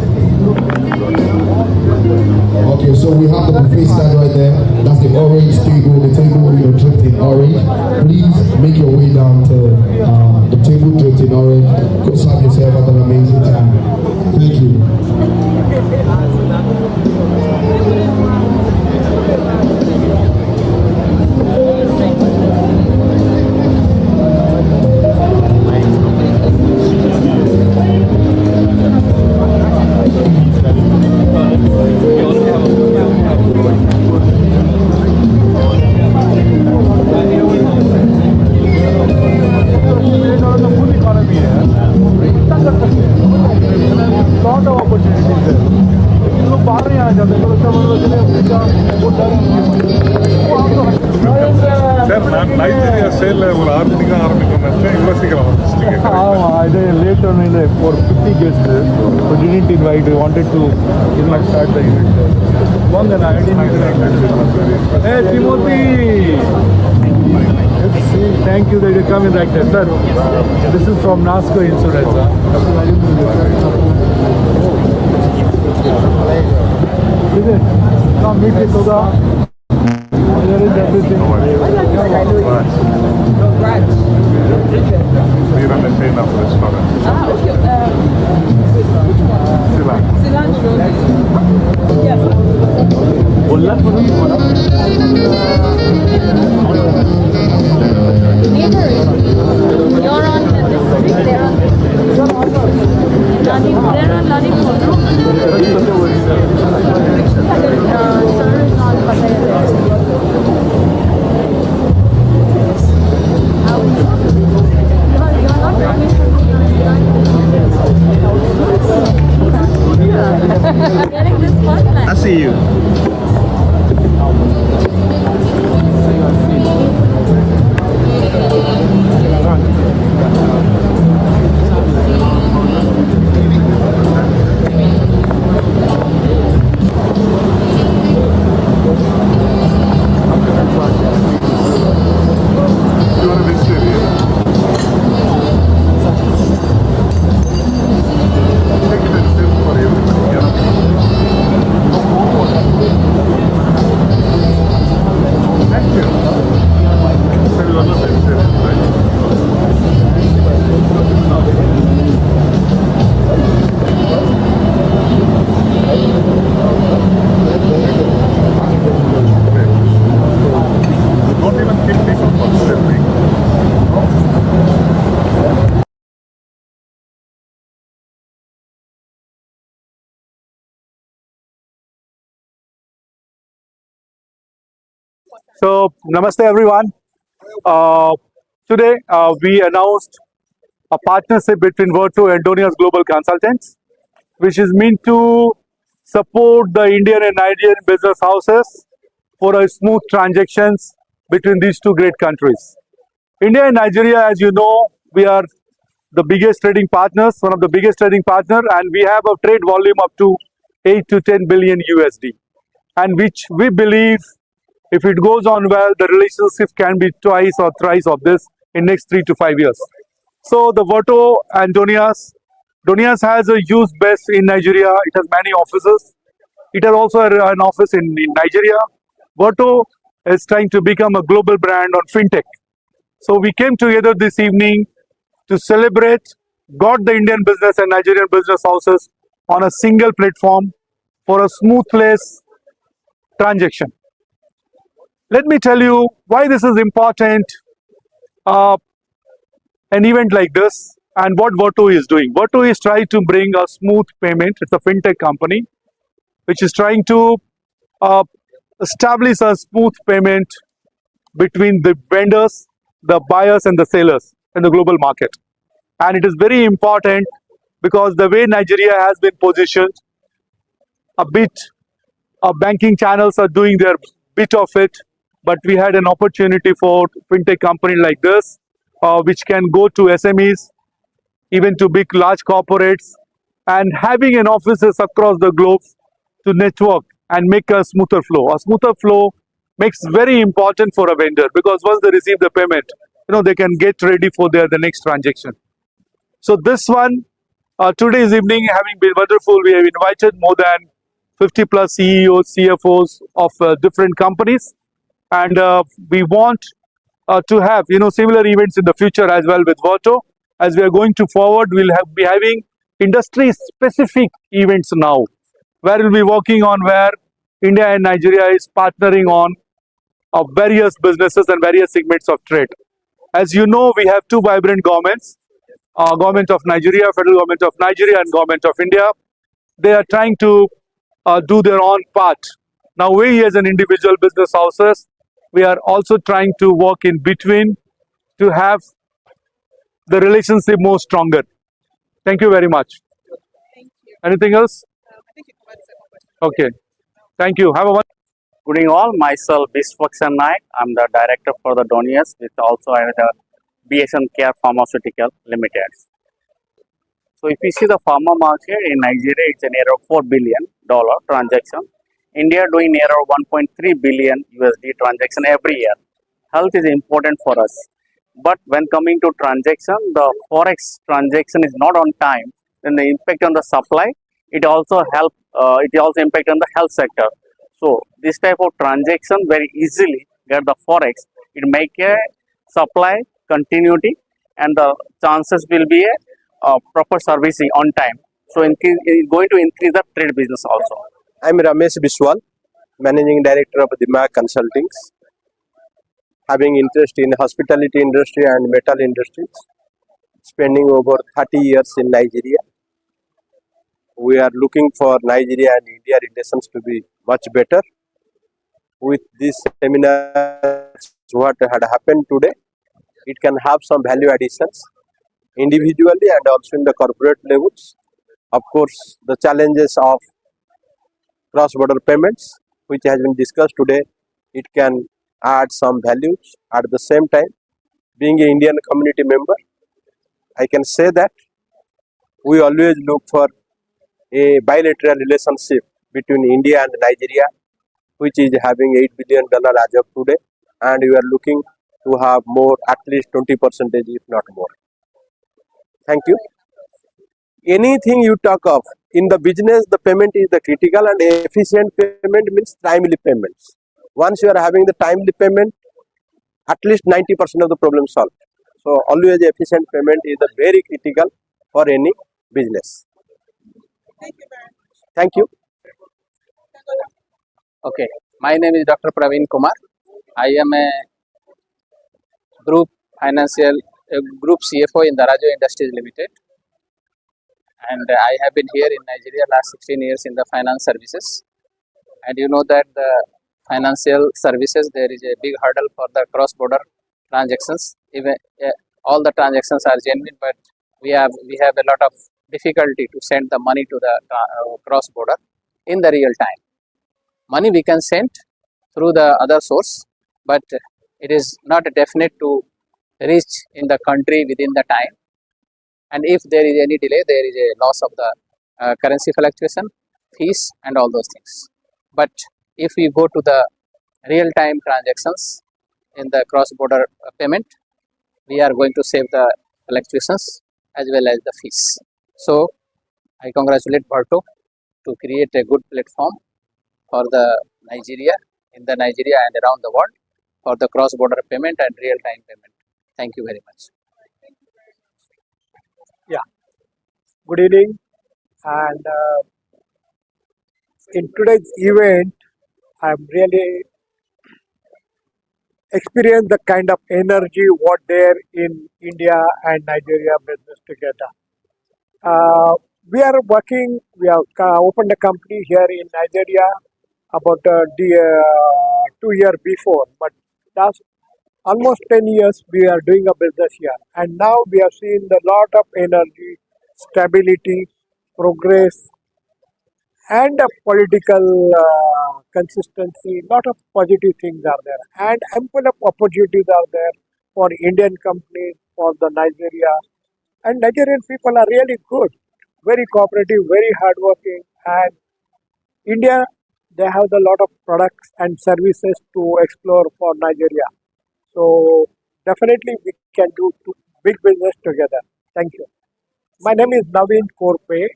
[SPEAKER 2] Okay, so we have the buffet stand right there. That's the orange table, the table dripped in orange. Please make your way down to the table dripped in orange. Go serve yourself, have an amazing time. Thank you.
[SPEAKER 3] For 50 guests, but you didn't invite. We wanted to start the event. One then I didn't invite. Hey Timothy! Let's see. Thank you that you come in like that, sir. This is from NASCO Insurance. Come meet with Toda. There is everything.
[SPEAKER 8] We run a chain of restaurants. Cilantro. Yes.
[SPEAKER 9] You're on this street, they're on Ladipur, no? Sir is not Patay. Getting this fun.
[SPEAKER 8] I see you.
[SPEAKER 3] So, namaste everyone. Today we announced a partnership between Virtu and Donia's Global Consultants, which is meant to support the Indian and Nigerian business houses for a smooth transactions between these two great countries. India and Nigeria, as you know, we are the biggest trading partners, one of the biggest trading partner, and we have a trade volume up to 8 to 10 billion USD, and which we believe if it goes on well, the relationship can be twice or thrice of this in next 3 to 5 years. So the Voto and Donias has a huge base in Nigeria. It has many offices. It has also an office in Nigeria. Voto is trying to become a global brand on fintech. So we came together this evening to celebrate, got the Indian business and Nigerian business houses on a single platform for a smoothless transaction. Let me tell you why this is important, uh, an event like this, and what Voto is doing. Voto is trying to bring a smooth payment. It's a fintech company which is trying to uh, establish a smooth payment between the vendors, the buyers, and the sellers in the global market. And it is very important because the way Nigeria has been positioned, a bit banking channels are doing their bit of it, but we had an opportunity for fintech company like this, which can go to SMEs, even to big large corporates, and having an offices across the globe to network and make a smoother flow. A smoother flow makes very important for a vendor because once they receive the payment, they can get ready for the next transaction. So this one, today's evening having been wonderful, we have invited more than 50 plus CEOs, CFOs of different companies, and we want to have similar events in the future as well with Voto. As we are going to forward, be having industry specific events now, where we'll be working on where India and Nigeria is partnering on various businesses and various segments of trade. As you know, we have two vibrant governments, government of Nigeria, federal government of Nigeria, and government of India. They are trying to do their own part. Now we as an individual business houses, we are also trying to work in between to have the relationship more stronger. Thank you very much. Anything else? Okay. Thank you. Have a wonderful.
[SPEAKER 10] Good evening all, myself Biswakshan Naik. I'm the director for the Donias, which also I have the BSN Care Pharmaceutical Limited. So if you see the pharma market in Nigeria, it's near $4 billion transaction. India doing near 1.3 billion USD transaction every year. Health is important for us. But when coming to transaction, the forex transaction is not on time. Then the impact on the supply, it also impact on the health sector. So this type of transaction very easily get the forex. It make a supply continuity and the chances will be a proper servicing on time. So it's going to increase the trade business also.
[SPEAKER 11] I'm Ramesh Biswal, Managing Director of Dima Consultings, having interest in hospitality industry and metal industries, spending over 30 years in Nigeria. We are looking for Nigeria and India relations to be much better. With this seminar, what had happened today, it can have some value additions individually and also in the corporate levels. Of course, the challenges of cross-border payments, which has been discussed today, it can add some values. At the same time, being an Indian community member, I can say that we always look for a bilateral relationship between India and Nigeria, which is having $8 billion as of today, and we are looking to have more, at least 20%, if not more. Thank you. Anything you talk of, in the business, the payment is the critical, and efficient payment means timely payments. Once you are having the timely payment, at least 90% of the problem solved. So always efficient payment is the very critical for any business. Thank you very much. Thank you.
[SPEAKER 5] Okay, my name is Dr. Praveen Kumar. I am a group group CFO in Darajo Industries Limited, and I have been here in Nigeria last 16 years in the finance services. And you know that the
[SPEAKER 12] financial services, there is a big hurdle for the cross-border transactions. Even all the transactions are genuine, but we have a lot of difficulty to send the money to the cross-border in the real time. Money we can send through the other source, but it is not definite to reach in the country within the time. And if there is any delay, there is a loss of the currency fluctuation, fees, and all those things. But if we go to the real-time transactions in the cross-border payment, we are going to save the fluctuations as well as the fees. So I congratulate Berto to create a good platform for the Nigeria, in the Nigeria and around the world, for the cross-border payment and real-time payment. Thank you very much.
[SPEAKER 13] Good evening, and in today's event, I'm really experienced the kind of energy what there in India and Nigeria business together. We are working. We have opened a company here in Nigeria about 2 years before, but that's almost 10 years we are doing a business here, and now we have seen a lot of energy, stability, progress, and a political consistency. Lot of positive things are there, and ample of opportunities are there for Indian companies, for the Nigeria, and Nigerian people are really good, very cooperative, very hardworking, and India, they have a lot of products and services to explore for Nigeria. So definitely we can do big business together. Thank you. My name is Naveen Korpe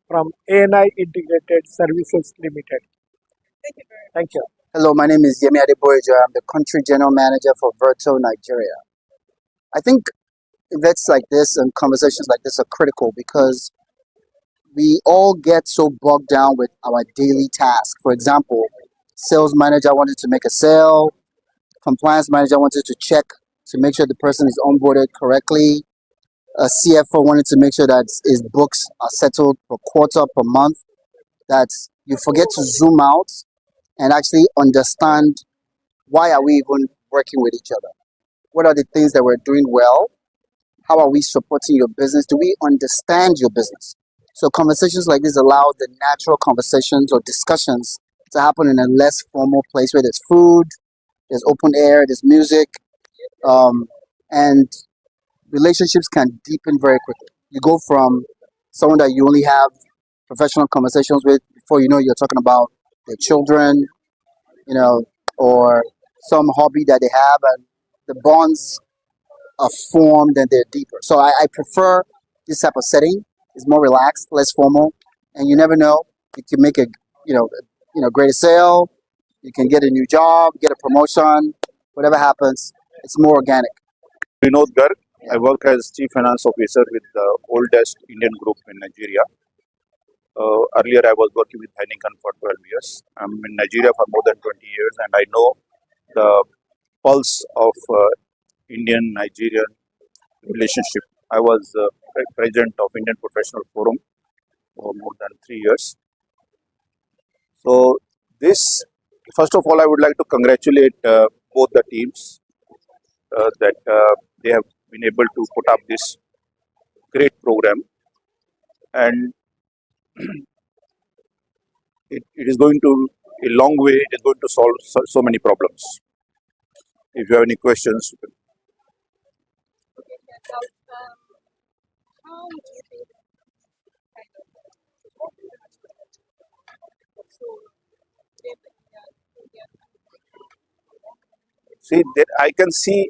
[SPEAKER 13] from ANI Integrated Services Limited. Thank you.
[SPEAKER 14] Hello, my name is Yemi Adeboyejo. I'm the country general manager for Virtual Nigeria. I think events like this and conversations like this are critical because we all get so bogged down with our daily tasks. For example, sales manager wanted to make a sale, compliance manager wanted to check to make sure the person is onboarded correctly, a CFO wanted to make sure that his books are settled per quarter, per month, that you forget to zoom out and actually understand why are we even working with each other? What are the things that we're doing well? How are we supporting your business? Do we understand your business? So conversations like this allow the natural conversations or discussions to happen in a less formal place where there's food, there's open air, there's music, and relationships can deepen very quickly. You go from someone that you only have professional conversations with, before you know you're talking about their children, or some hobby that they have, and the bonds are formed and they're deeper. So I prefer this type of setting. It's more relaxed, less formal, and you never know. You can make a greater sale. You can get a new job, get a promotion, whatever happens. It's more organic.
[SPEAKER 15] Vinod Garg. I work as Chief Finance Officer with the oldest Indian group in Nigeria. Earlier, I was working with Heineken for 12 years. I'm in Nigeria for more than 20 years, and I know the pulse of Indian-Nigerian relationship. I was president of Indian Professional Forum for more than 3 years. So this, first of all, I would like to congratulate both the teams that they have been able to put up this great program, and it is going to a long way. It is going to solve so many problems. If you have any questions. See, I can see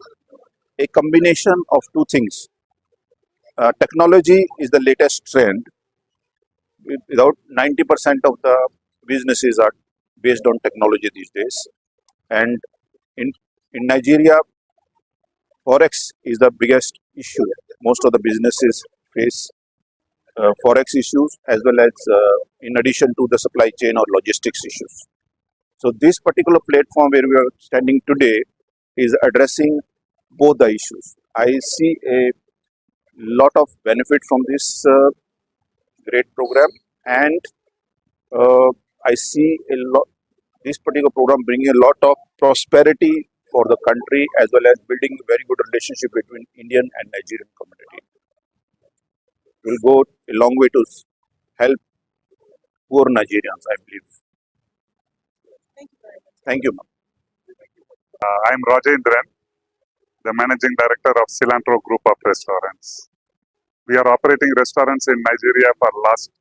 [SPEAKER 15] a combination of two things. Technology is the latest trend. Without 90% of the businesses are based on technology these days, and in Nigeria, forex is the biggest issue. Most of the businesses face forex issues, as well as in addition to the supply chain or logistics issues. So this particular platform where we are standing today is addressing both the issues. I see a lot of benefit from this great program, and I see a this particular program bringing a lot of prosperity for the country as well as building a very good relationship between Indian and Nigerian community. Will go a long way to help poor Nigerians, I believe. Thank you, ma'am.
[SPEAKER 8] I'm Rajendran, the Managing Director of Cilantro Group of Restaurants. We are operating restaurants in Nigeria for last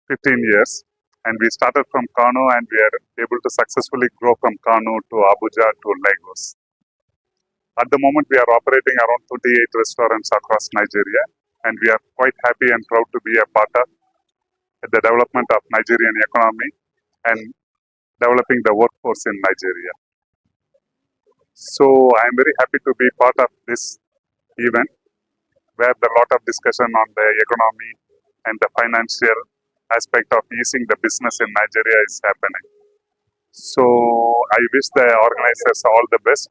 [SPEAKER 8] 15 years, and we started from Kano, and we are able to successfully grow from Kano to Abuja to Lagos. At the moment, we are operating around 28 restaurants across Nigeria, and we are quite happy and proud to be a part of the development of Nigerian economy and developing the workforce in Nigeria. So I am very happy to be part of this event, where a lot of discussion on the economy and the financial aspect of easing the business in Nigeria is happening. So I wish the organizers all the best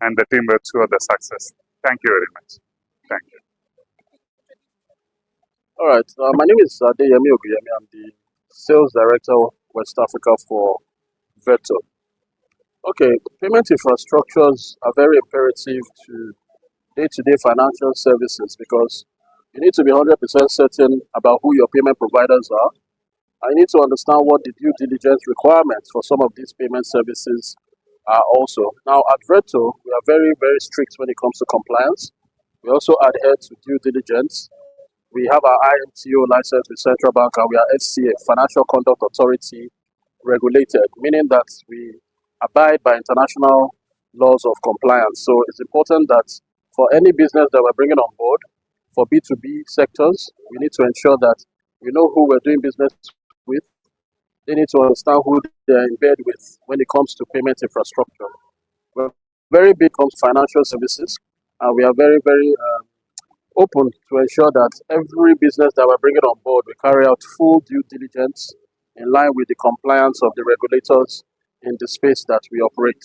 [SPEAKER 8] and the team will ensure the success. Thank you very much. Thank you.
[SPEAKER 7] All right. My name is Adeyemi Oguyemi. I'm the Sales Director West Africa for Veto. Okay, payment infrastructures are very imperative to day-to-day financial services because you need to be 100% certain about who your payment providers are. And you need to understand what the due diligence requirements for some of these payment services are also. Now, at Veto, we are very, very strict when it comes to compliance. We also adhere to due diligence. We have our IMTO license with Central Bank, and we are FCA, Financial Conduct Authority regulated, meaning that we abide by international laws of compliance. So it's important that for any business that we're bringing on board, for B2B sectors, we need to ensure that we know who we're doing business with. They need to understand who they're in bed with when it comes to payment infrastructure. We're very big on financial services, and we are very, very open to ensure that every business that we're bringing on board, we carry out full due diligence in line with the compliance of the regulators in the space that we operate.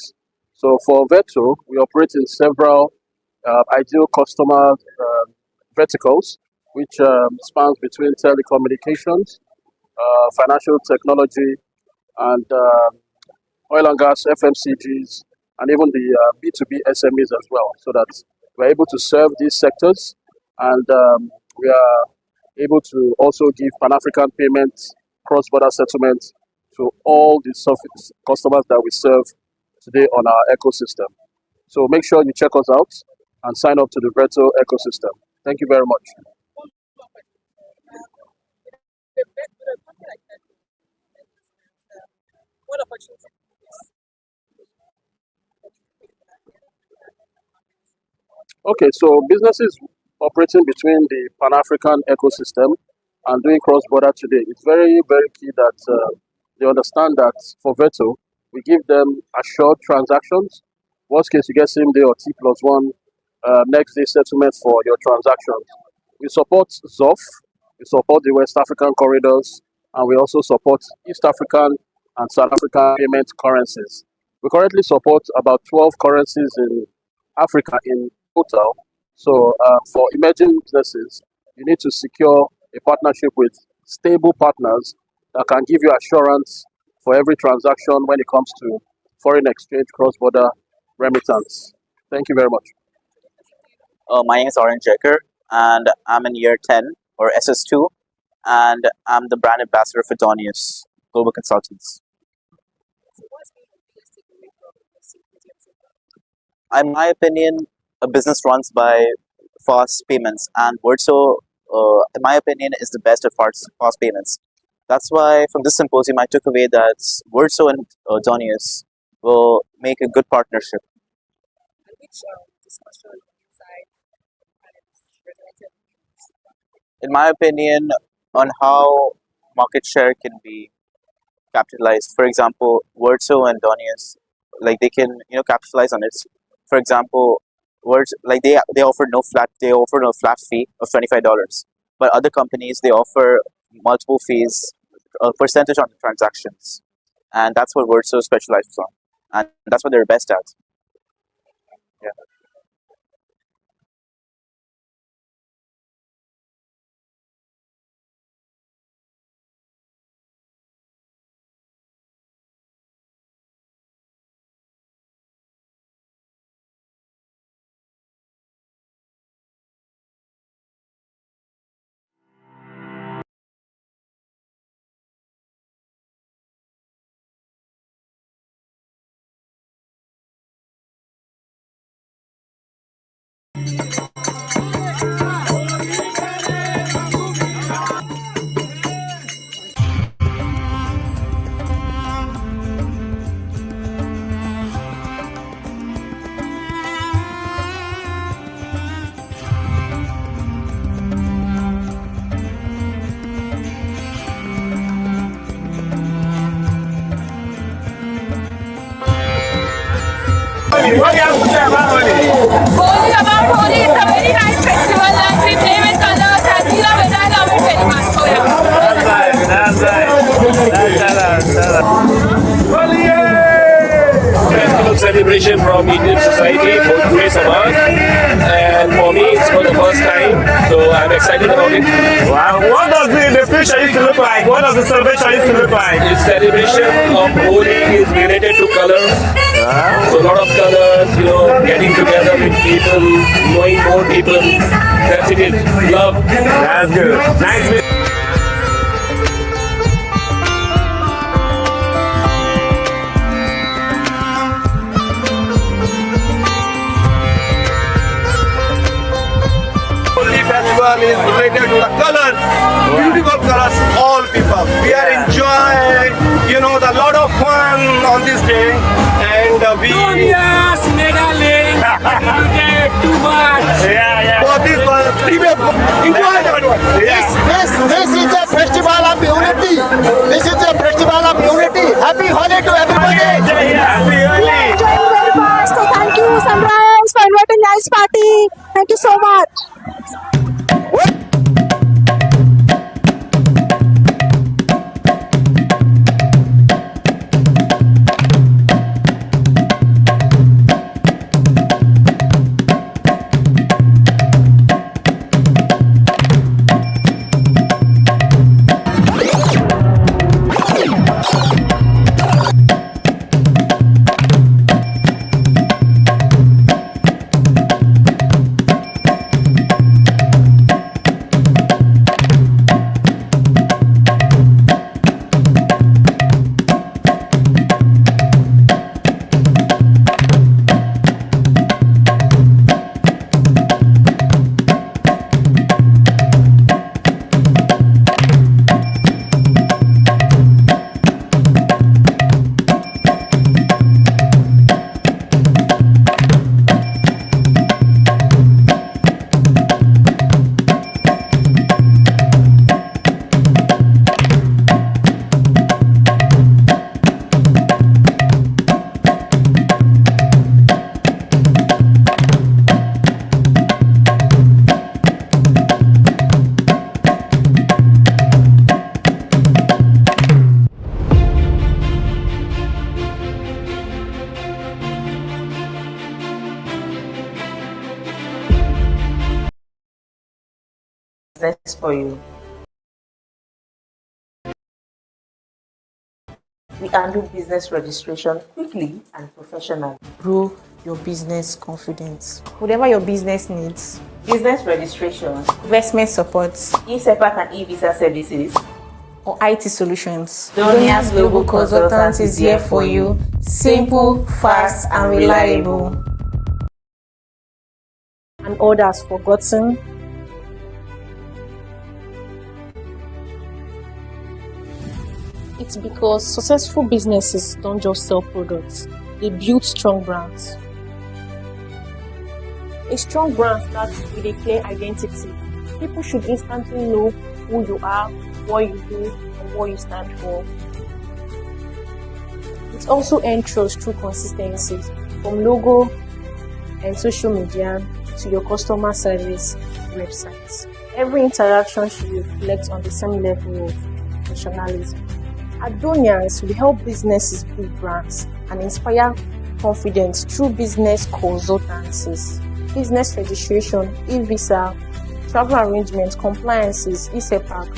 [SPEAKER 7] So for Veto, we operate in several ideal customer verticals, which spans between telecommunications, financial technology, and oil and gas, FMCGs, and even the B2B SMEs as well, so that we're able to serve these sectors, and we are able to also give Pan-African payments, cross-border settlements to all the customers that we serve today on our ecosystem. So make sure you check us out and sign up to the Veto ecosystem. Thank you very much.
[SPEAKER 16] What opportunities?
[SPEAKER 7] Okay, so businesses operating between the Pan-African ecosystem and doing cross-border today, it's very, very key that they understand that for Veto, we give them assured transactions. Worst case, you get same day or T+1 next day settlement for your transactions. We support ZOF, we support the West African corridors, and we also support East African and South African payment currencies. We currently support about 12 currencies in Africa in total. So for emerging businesses, you need to secure a partnership with stable partners that can give you assurance for every transaction when it comes to foreign exchange, cross-border remittance. Thank you very much.
[SPEAKER 17] My name is Orange Jacker, and I'm in year 10 or SS2, and I'm the brand ambassador for Donius Global Consultants. In my opinion, a business runs by fast payments, and Wordso, in my opinion, is the best at fast payments. That's why from this symposium I took away that Wordso and Donius will make a good partnership. In my opinion, on how market share can be capitalized. For example, Wordso and Donius, like they can capitalize on it. For example, Words like they offer no flat fee of $25, but other companies they offer multiple fees, a percentage on the transactions, and that's what Wordso specializes on, and that's what they're best at. Yeah.
[SPEAKER 16] What do you have to say about Holi? Holi is a very nice festival and we play with colors and we love it. I love it very much. So yeah. That's right. Holi! Festival celebration from Indian society, both Today Samaj, and for me it's for the first time, so I'm excited about it. Wow, what does the future used to look like? What does the celebration used to look like? The celebration of Holi is related to colors. So a lot of colors, getting together with people, knowing more people. That's it. Love. That's good. Nice. Festival is related to the colors, beautiful colors, all people. We are enjoying, the lot of fun on this day, and we. Yes, medalling. Too much. Yeah. For this one, enjoy everyone.
[SPEAKER 18] This is a festival of unity. This is a festival of unity. Happy Holi to everybody.
[SPEAKER 16] Happy Holi.
[SPEAKER 9] Enjoying very much. So thank you, Sunrise, for inviting nice party. Thank you so much.
[SPEAKER 19] Business for you. We handle business registration quickly and professionally. Grow your business confidence. Whatever your business needs, business registration, investment support, e-SEPAC and e-visa services, or IT solutions. Donia's Global Consultants is here for you. Simple, fast, and reliable.
[SPEAKER 9] And orders forgotten. It's because successful businesses don't just sell products, they build strong brands. A strong brand starts with a clear identity. People should instantly know who you are, what you do, and what you stand for. It also earns trust through consistency, from logo and social media to your customer service websites. Every interaction should reflect on the same level of professionalism. At Donians, we help businesses build brands and inspire confidence through business consultancies, business registration, e-visa, travel arrangements, compliances, e-SEPAC,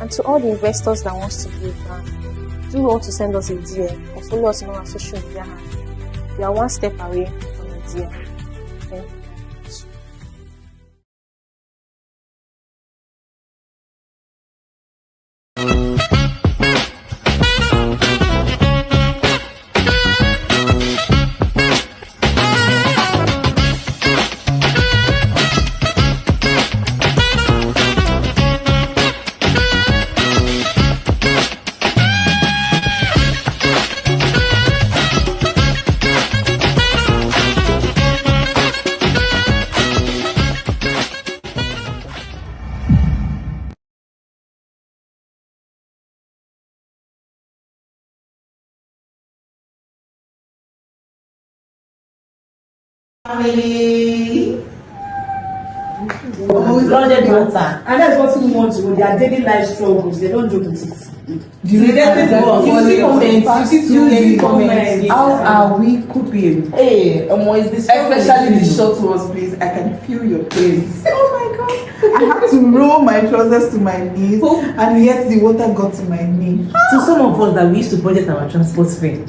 [SPEAKER 9] and to all the investors that want to build brand. Do want to send us a DM or follow us on our social media handle. We are one step away from a DM. Thank you.
[SPEAKER 20] Family. Blooded water. And that's what we want to do. Their daily life struggles. They don't joke with it. You see comments.
[SPEAKER 21] How are we coping?
[SPEAKER 20] Hey, is this
[SPEAKER 21] especially the short ones, please. I can feel your pains. Oh my god! I had to roll my trousers to my knees, and yet the water got to my knee.
[SPEAKER 20] So some of us that we used to budget our transport fare,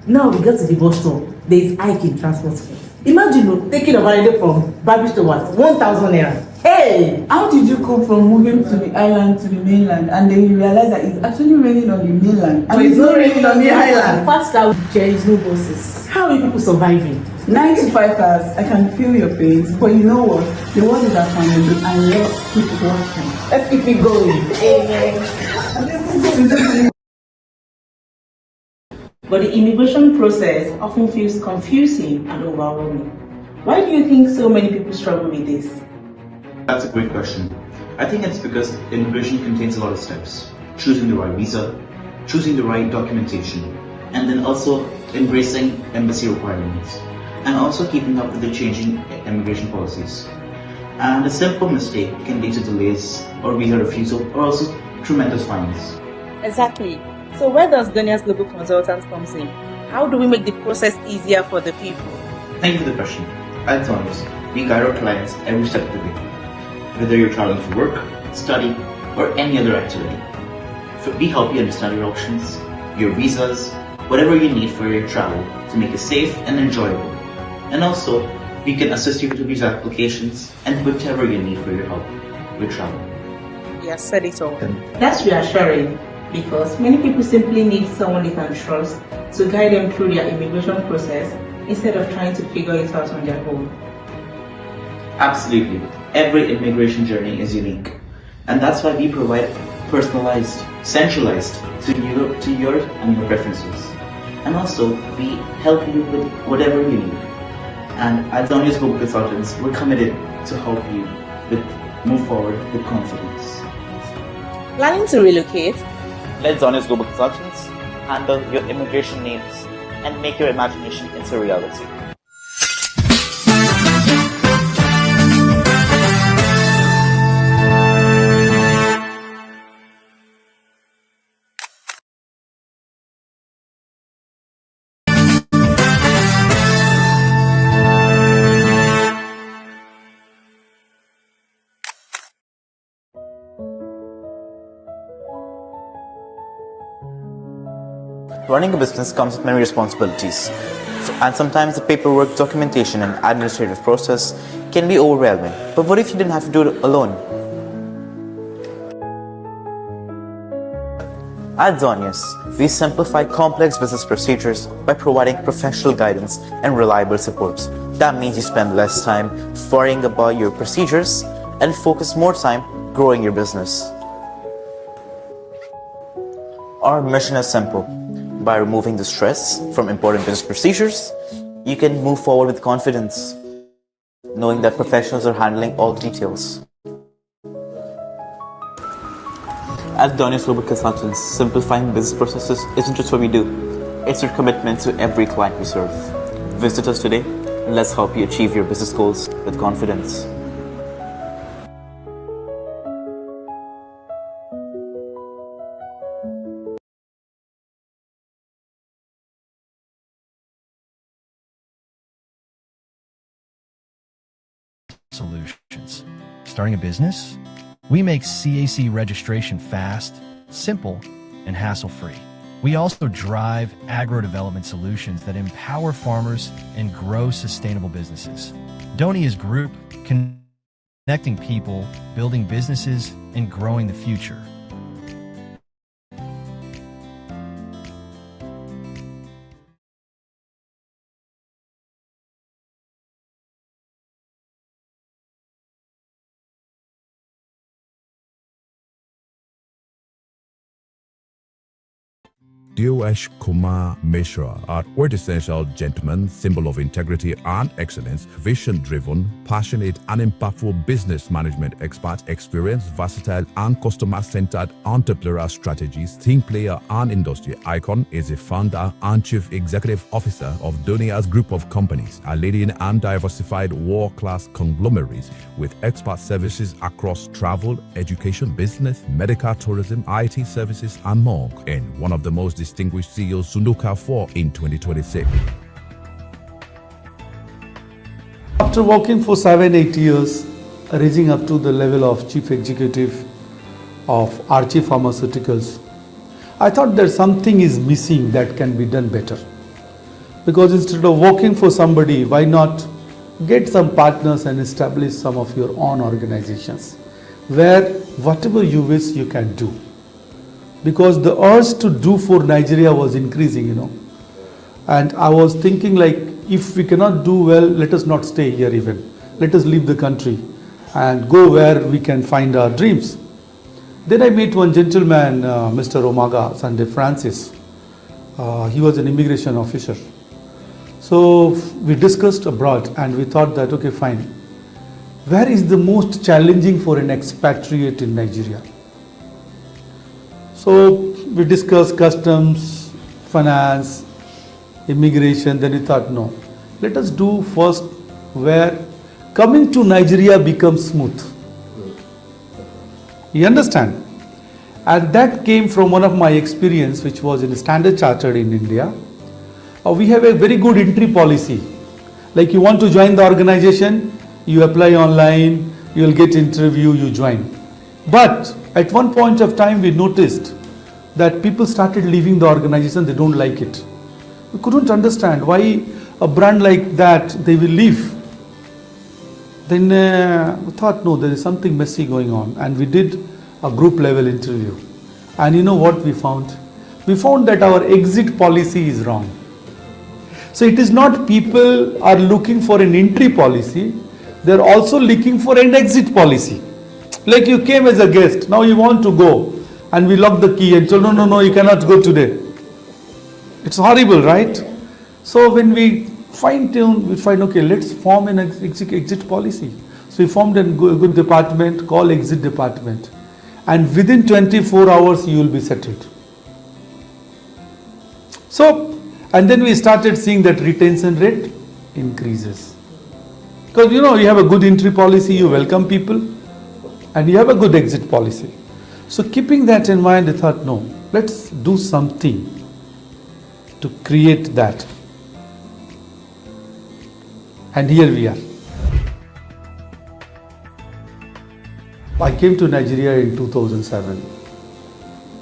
[SPEAKER 20] now we get to the bus stop. There is hike in transport fare. Imagine taking a holiday from Babish to what? 1,000 naira. Hey!
[SPEAKER 21] How did you go from moving to the island to the mainland, and then you realize that it's actually raining on the mainland and it's not raining on the island?
[SPEAKER 20] Fast that there is no buses. How are people surviving?
[SPEAKER 21] 9 to 5 hours. I can feel your pains, but you know what? The world is our family, and let's keep working.
[SPEAKER 20] Let's keep it going. Amen. But the immigration process often feels confusing and overwhelming. Why do you think so many people struggle with this?
[SPEAKER 22] That's a great question. I think it's because immigration contains a lot of steps. Choosing the right visa, choosing the right documentation, and then also embracing embassy requirements, and also keeping up with the changing immigration policies. And a simple mistake can lead to delays or visa refusal or also tremendous fines.
[SPEAKER 19] Exactly. So where does Donia's Global Consultant comes in? How do we make the process easier for the people?
[SPEAKER 22] Thank you for the question. At Donia's, we guide our clients every step of the way. Whether you're traveling for work, study, or any other activity. So we help you understand your options, your visas, whatever you need for your travel to make it safe and enjoyable. And also, we can assist you with visa applications and whatever you need for your help with travel.
[SPEAKER 19] You have said it all.
[SPEAKER 20] That's reassuring because many people simply need someone they can trust to guide them through their immigration process instead of trying to figure it out on their own.
[SPEAKER 22] Absolutely. Every immigration journey is unique. And that's why we provide personalized, centralized to yours and your preferences. And also, we help you with whatever you need. And at Donia's Global Consultants, we're committed to help you move forward with confidence.
[SPEAKER 19] Planning to relocate?
[SPEAKER 17] Let Donia's Global Consultants handle your immigration needs and make your imagination into reality. Running a business comes with many responsibilities, and sometimes the paperwork, documentation, and administrative process can be overwhelming. But what if you didn't have to do it alone? At Donia's, we simplify complex business procedures by providing professional guidance and reliable supports. That means you spend less time worrying about your procedures and focus more time growing your business. Our mission is simple. By removing the stress from important business procedures, you can move forward with confidence, knowing that professionals are handling all the details. At Donia's Global Consultants, simplifying business processes isn't just what we do, it's our commitment to every client we serve. Visit us today and let's help you achieve your business goals with confidence.
[SPEAKER 23] Solutions. Starting a business? We make CAC registration fast, simple, and hassle-free. We also drive agro-development solutions that empower farmers and grow sustainable businesses. Donia's group, connecting people, building businesses, and growing the future.
[SPEAKER 1] Deosh Kumar Mishra, a quintessential gentleman, symbol of integrity and excellence, vision-driven, passionate and impactful business management expert, experienced, versatile and customer-centered entrepreneurial strategies, team player and industry icon, is a founder and chief executive officer of Donia's group of companies, a leading and diversified world-class conglomerate with expert services across travel, education, business, medical tourism, IT services, and more, and one of the most distinguished CEOs to look out for in 2026.
[SPEAKER 3] After working for 7-8 years, reaching up to the level of chief executive of Archie Pharmaceuticals, I thought that something is missing that can be done better. Because instead of working for somebody, why not get some partners and establish some of your own organizations where whatever you wish you can do. Because the urge to do for Nigeria was increasing, and I was thinking, like, if we cannot do well, let us not stay here even. Let us leave the country and go where we can find our dreams. Then I met one gentleman, Mr. Omaga Sunday Francis. He was an immigration officer. So we discussed abroad and we thought that, okay, fine. Where is the most challenging for an expatriate in Nigeria? So we discussed customs, finance, immigration. Then we thought, no, let us do first where coming to Nigeria becomes smooth. You understand? And that came from one of my experience, which was in Standard Chartered in India. We have a very good entry policy. Like, you want to join the organization, you apply online, you will get interview, you join. But at one point of time, we noticed that people started leaving the organization, they don't like it. We couldn't understand why a brand like that, they will leave. Then we thought, no, there is something messy going on. And we did a group level interview. And you know what we found? We found that our exit policy is wrong. So it is not people are looking for an entry policy, they are also looking for an exit policy. Like, you came as a guest, now you want to go, and we lock the key and told, no, you cannot go today. It's horrible, right? So when we fine tune, we find, okay, let's form an exit policy. So we formed a good department called exit department. And within 24 hours, you will be settled. So, and then we started seeing that retention rate increases. Because you have a good entry policy, you welcome people, and you have a good exit policy. So keeping that in mind, I thought, no, let's do something to create that. And here we are. I came to Nigeria in 2007,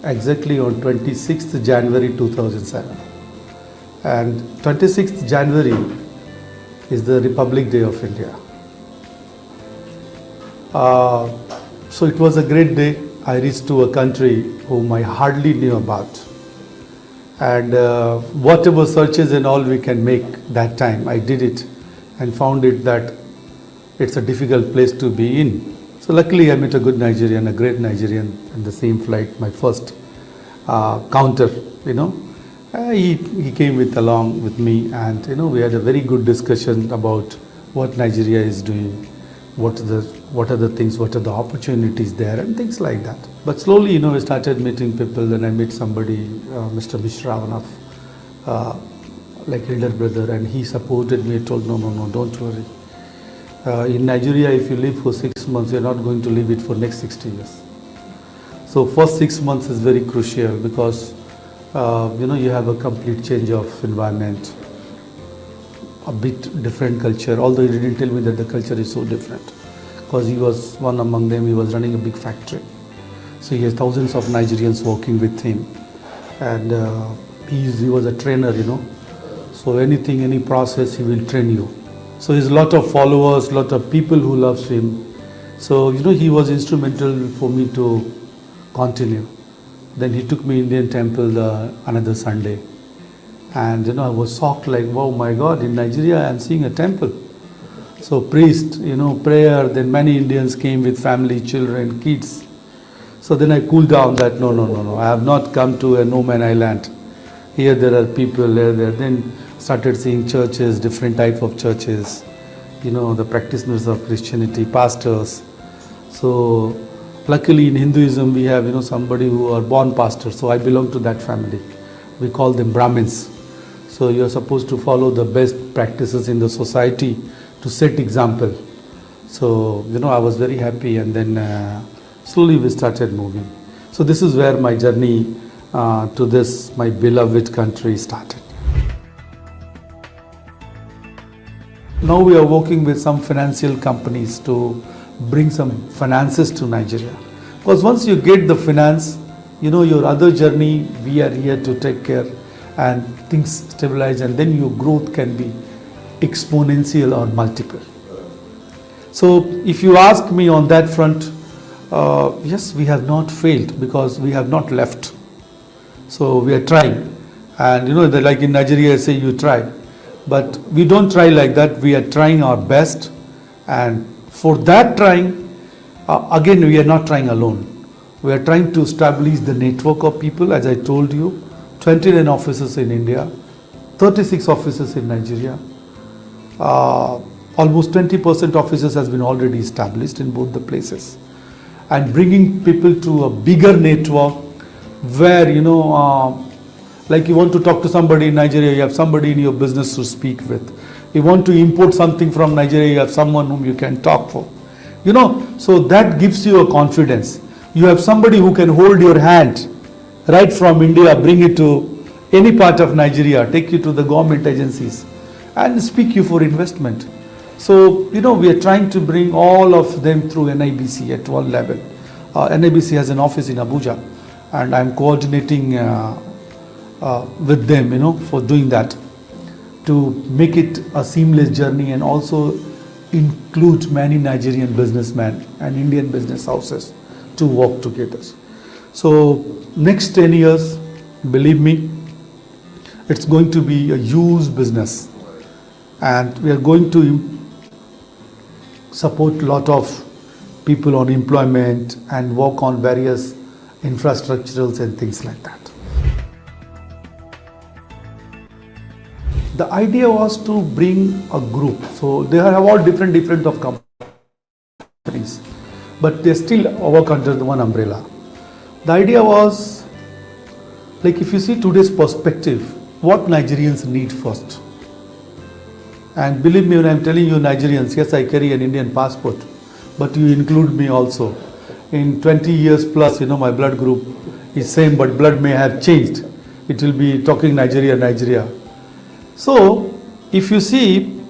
[SPEAKER 3] exactly on 26th January 2007. And 26th January is the Republic Day of India. So it was a great day. I reached to a country whom I hardly knew about. And whatever searches and all we can make that time, I did it and found it that it's a difficult place to be in. So luckily I met a good Nigerian, a great Nigerian in the same flight, my first counter, He came along with me, and we had a very good discussion about what Nigeria is doing, what are the things, what are the opportunities there, and things like that. But slowly, we started meeting people. Then I met somebody, Mr. Mishra, one of like elder brother, and he supported me. He told, no, don't worry. In Nigeria, if you live for 6 months, you're not going to live it for next 60 years. So first 6 months is very crucial because you have a complete change of environment, a bit different culture, although he didn't tell me that the culture is so different, because he was one among them. He was running a big factory, so he has thousands of Nigerians working with him, and he was a trainer, so any process he will train you. So he has a lot of followers, lot of people who loves him. So he was instrumental for me to continue. Then he took me Indian temple another Sunday, and I was shocked, like, wow, my God, in Nigeria I am seeing a temple. So priest, prayer. Then many Indians came with family, children, kids. So then I cooled down that no, I have not come to a no man island. Here there are people, there. Then started seeing churches, different type of churches, the practitioners of Christianity, pastors. So luckily in Hinduism we have, somebody who are born pastors. So I belong to that family. We call them Brahmins. So you are supposed to follow the best practices in the society to set example. So, I was very happy, and then slowly we started moving. So this is where my journey to this, my beloved country, started. Now we are working with some financial companies to bring some finances to Nigeria. Because once you get the finance, your other journey, we are here to take care, and things stabilize, and then your growth can be exponential or multiple. So if you ask me on that front, yes, we have not failed because we have not left. So we are trying, and like in Nigeria, I say you try, but we don't try like that. We are trying our best, and for that trying, again, we are not trying alone. We are trying to establish the network of people, as I told you, 29 offices in India, 36 offices in Nigeria. Almost 20% offices has been already established in both the places. And bringing people to a bigger network where, like you want to talk to somebody in Nigeria, you have somebody in your business to speak with. You want to import something from Nigeria, you have someone whom you can talk for. So that gives you a confidence. You have somebody who can hold your hand right from India, bring it to any part of Nigeria, take you to the government agencies and speak you for investment. So, we are trying to bring all of them through NIBC at one level. NIBC has an office in Abuja, and I'm coordinating with them, for doing that, to make it a seamless journey and also include many Nigerian businessmen and Indian business houses to work together. So next 10 years, believe me, it's going to be a huge business, and we are going to support a lot of people on employment and work on various infrastructurals and things like that. The idea was to bring a group. So they have all different of companies, but they still work under the one umbrella. The idea was, like, if you see today's perspective, what Nigerians need first. And believe me when I'm telling you Nigerians, yes, I carry an Indian passport, but you include me also. In 20 years plus, my blood group is same, but blood may have changed. It will be talking Nigeria. So, if you see,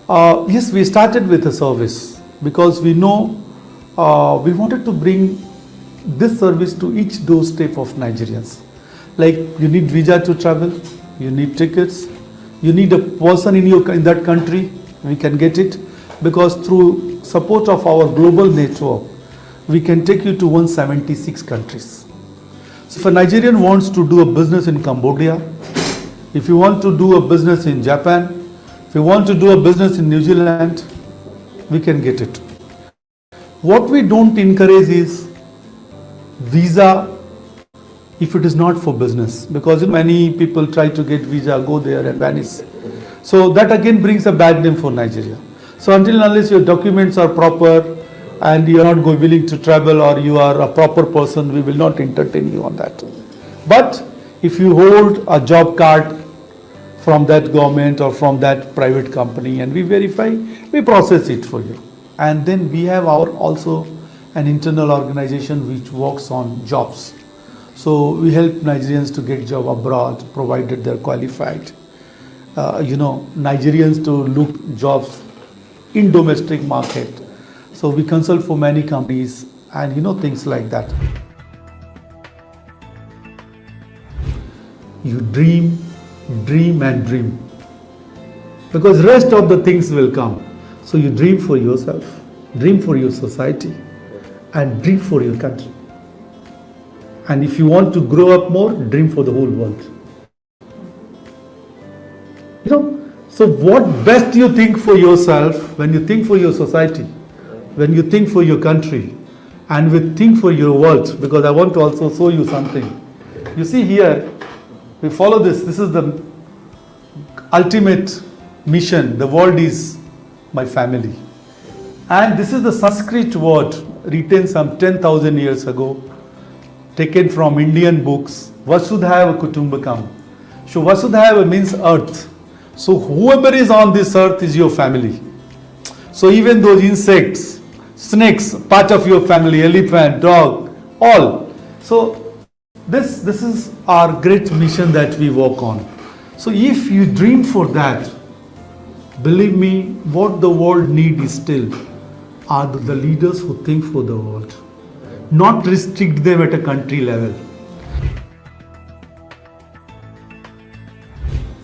[SPEAKER 3] yes, we started with a service because we know we wanted to bring this service to each doorstep of Nigerians. Like, you need visa to travel, you need tickets, you need a person in that country, we can get it, because through support of our global network, we can take you to 176 countries. So if a Nigerian wants to do a business in Cambodia, if you want to do a business in Japan, if you want to do a business in New Zealand, we can get it. What we don't encourage is visa if it is not for business, because many people try to get visa, go there and vanish. So that again brings a bad name for Nigeria. So until and unless your documents are proper and you are not willing to travel, or you are a proper person, we will not entertain you on that. But if you hold a job card from that government or from that private company and we verify, we process it for you. And then we have also an internal organization which works on jobs. So we help Nigerians to get job abroad, provided they're qualified. Nigerians to look jobs in domestic market. So we consult for many companies and things like that. You dream, and dream. Because rest of the things will come. So you dream for yourself, dream for your society, and dream for your country. And if you want to grow up more, dream for the whole world. So what best you think for yourself, when you think for your society, when you think for your country, and we think for your world, because I want to also show you something. You see here, We follow this. This is the ultimate mission. The world is my family. And this is the Sanskrit word written some 10,000 years ago, taken from Indian books. Vasudhaiva Kutumbakam. So Vasudhaiva means earth. So whoever is on this earth is your family. So even those insects, snakes, part of your family, elephant, dog, all. So this is our great mission that we work on. So if you dream for that, believe me, what the world needs is still are the leaders who think for the world, not restrict them at a country level.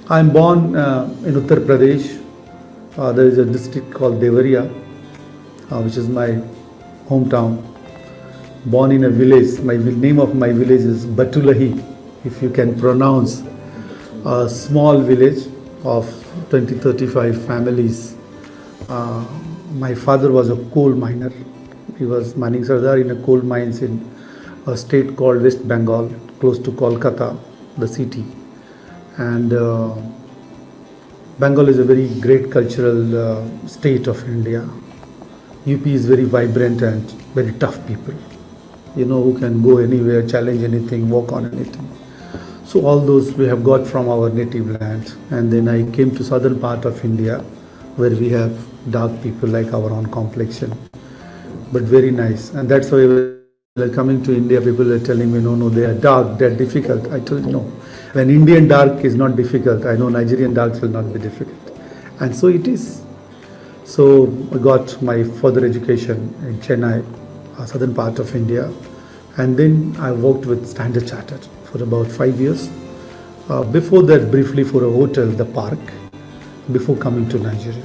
[SPEAKER 3] I am born in Uttar Pradesh. There is a district called Devariya, which is my hometown. Born in a village. My name of my village is Batulahi, if you can pronounce. A small village of 20-35 families. My father was a coal miner. He was mining sardar in a coal mines in a state called West Bengal, close to Kolkata, the city. And Bengal is a very great cultural state of India. UP is very vibrant and very tough people. You know, who can go anywhere, challenge anything, walk on anything. So all those we have got from our native land. And then I came to southern part of India, where we have dark people like our own complexion, but very nice. And that's why when coming to India, people are telling me, no, they are dark, they are difficult. I told you, no. When Indian dark is not difficult, I know Nigerian darks will not be difficult. And so it is. So I got my further education in Chennai, southern part of India. And then I worked with Standard Chartered for about 5 years. Before that, briefly for a hotel, the Park, before coming to Nigeria.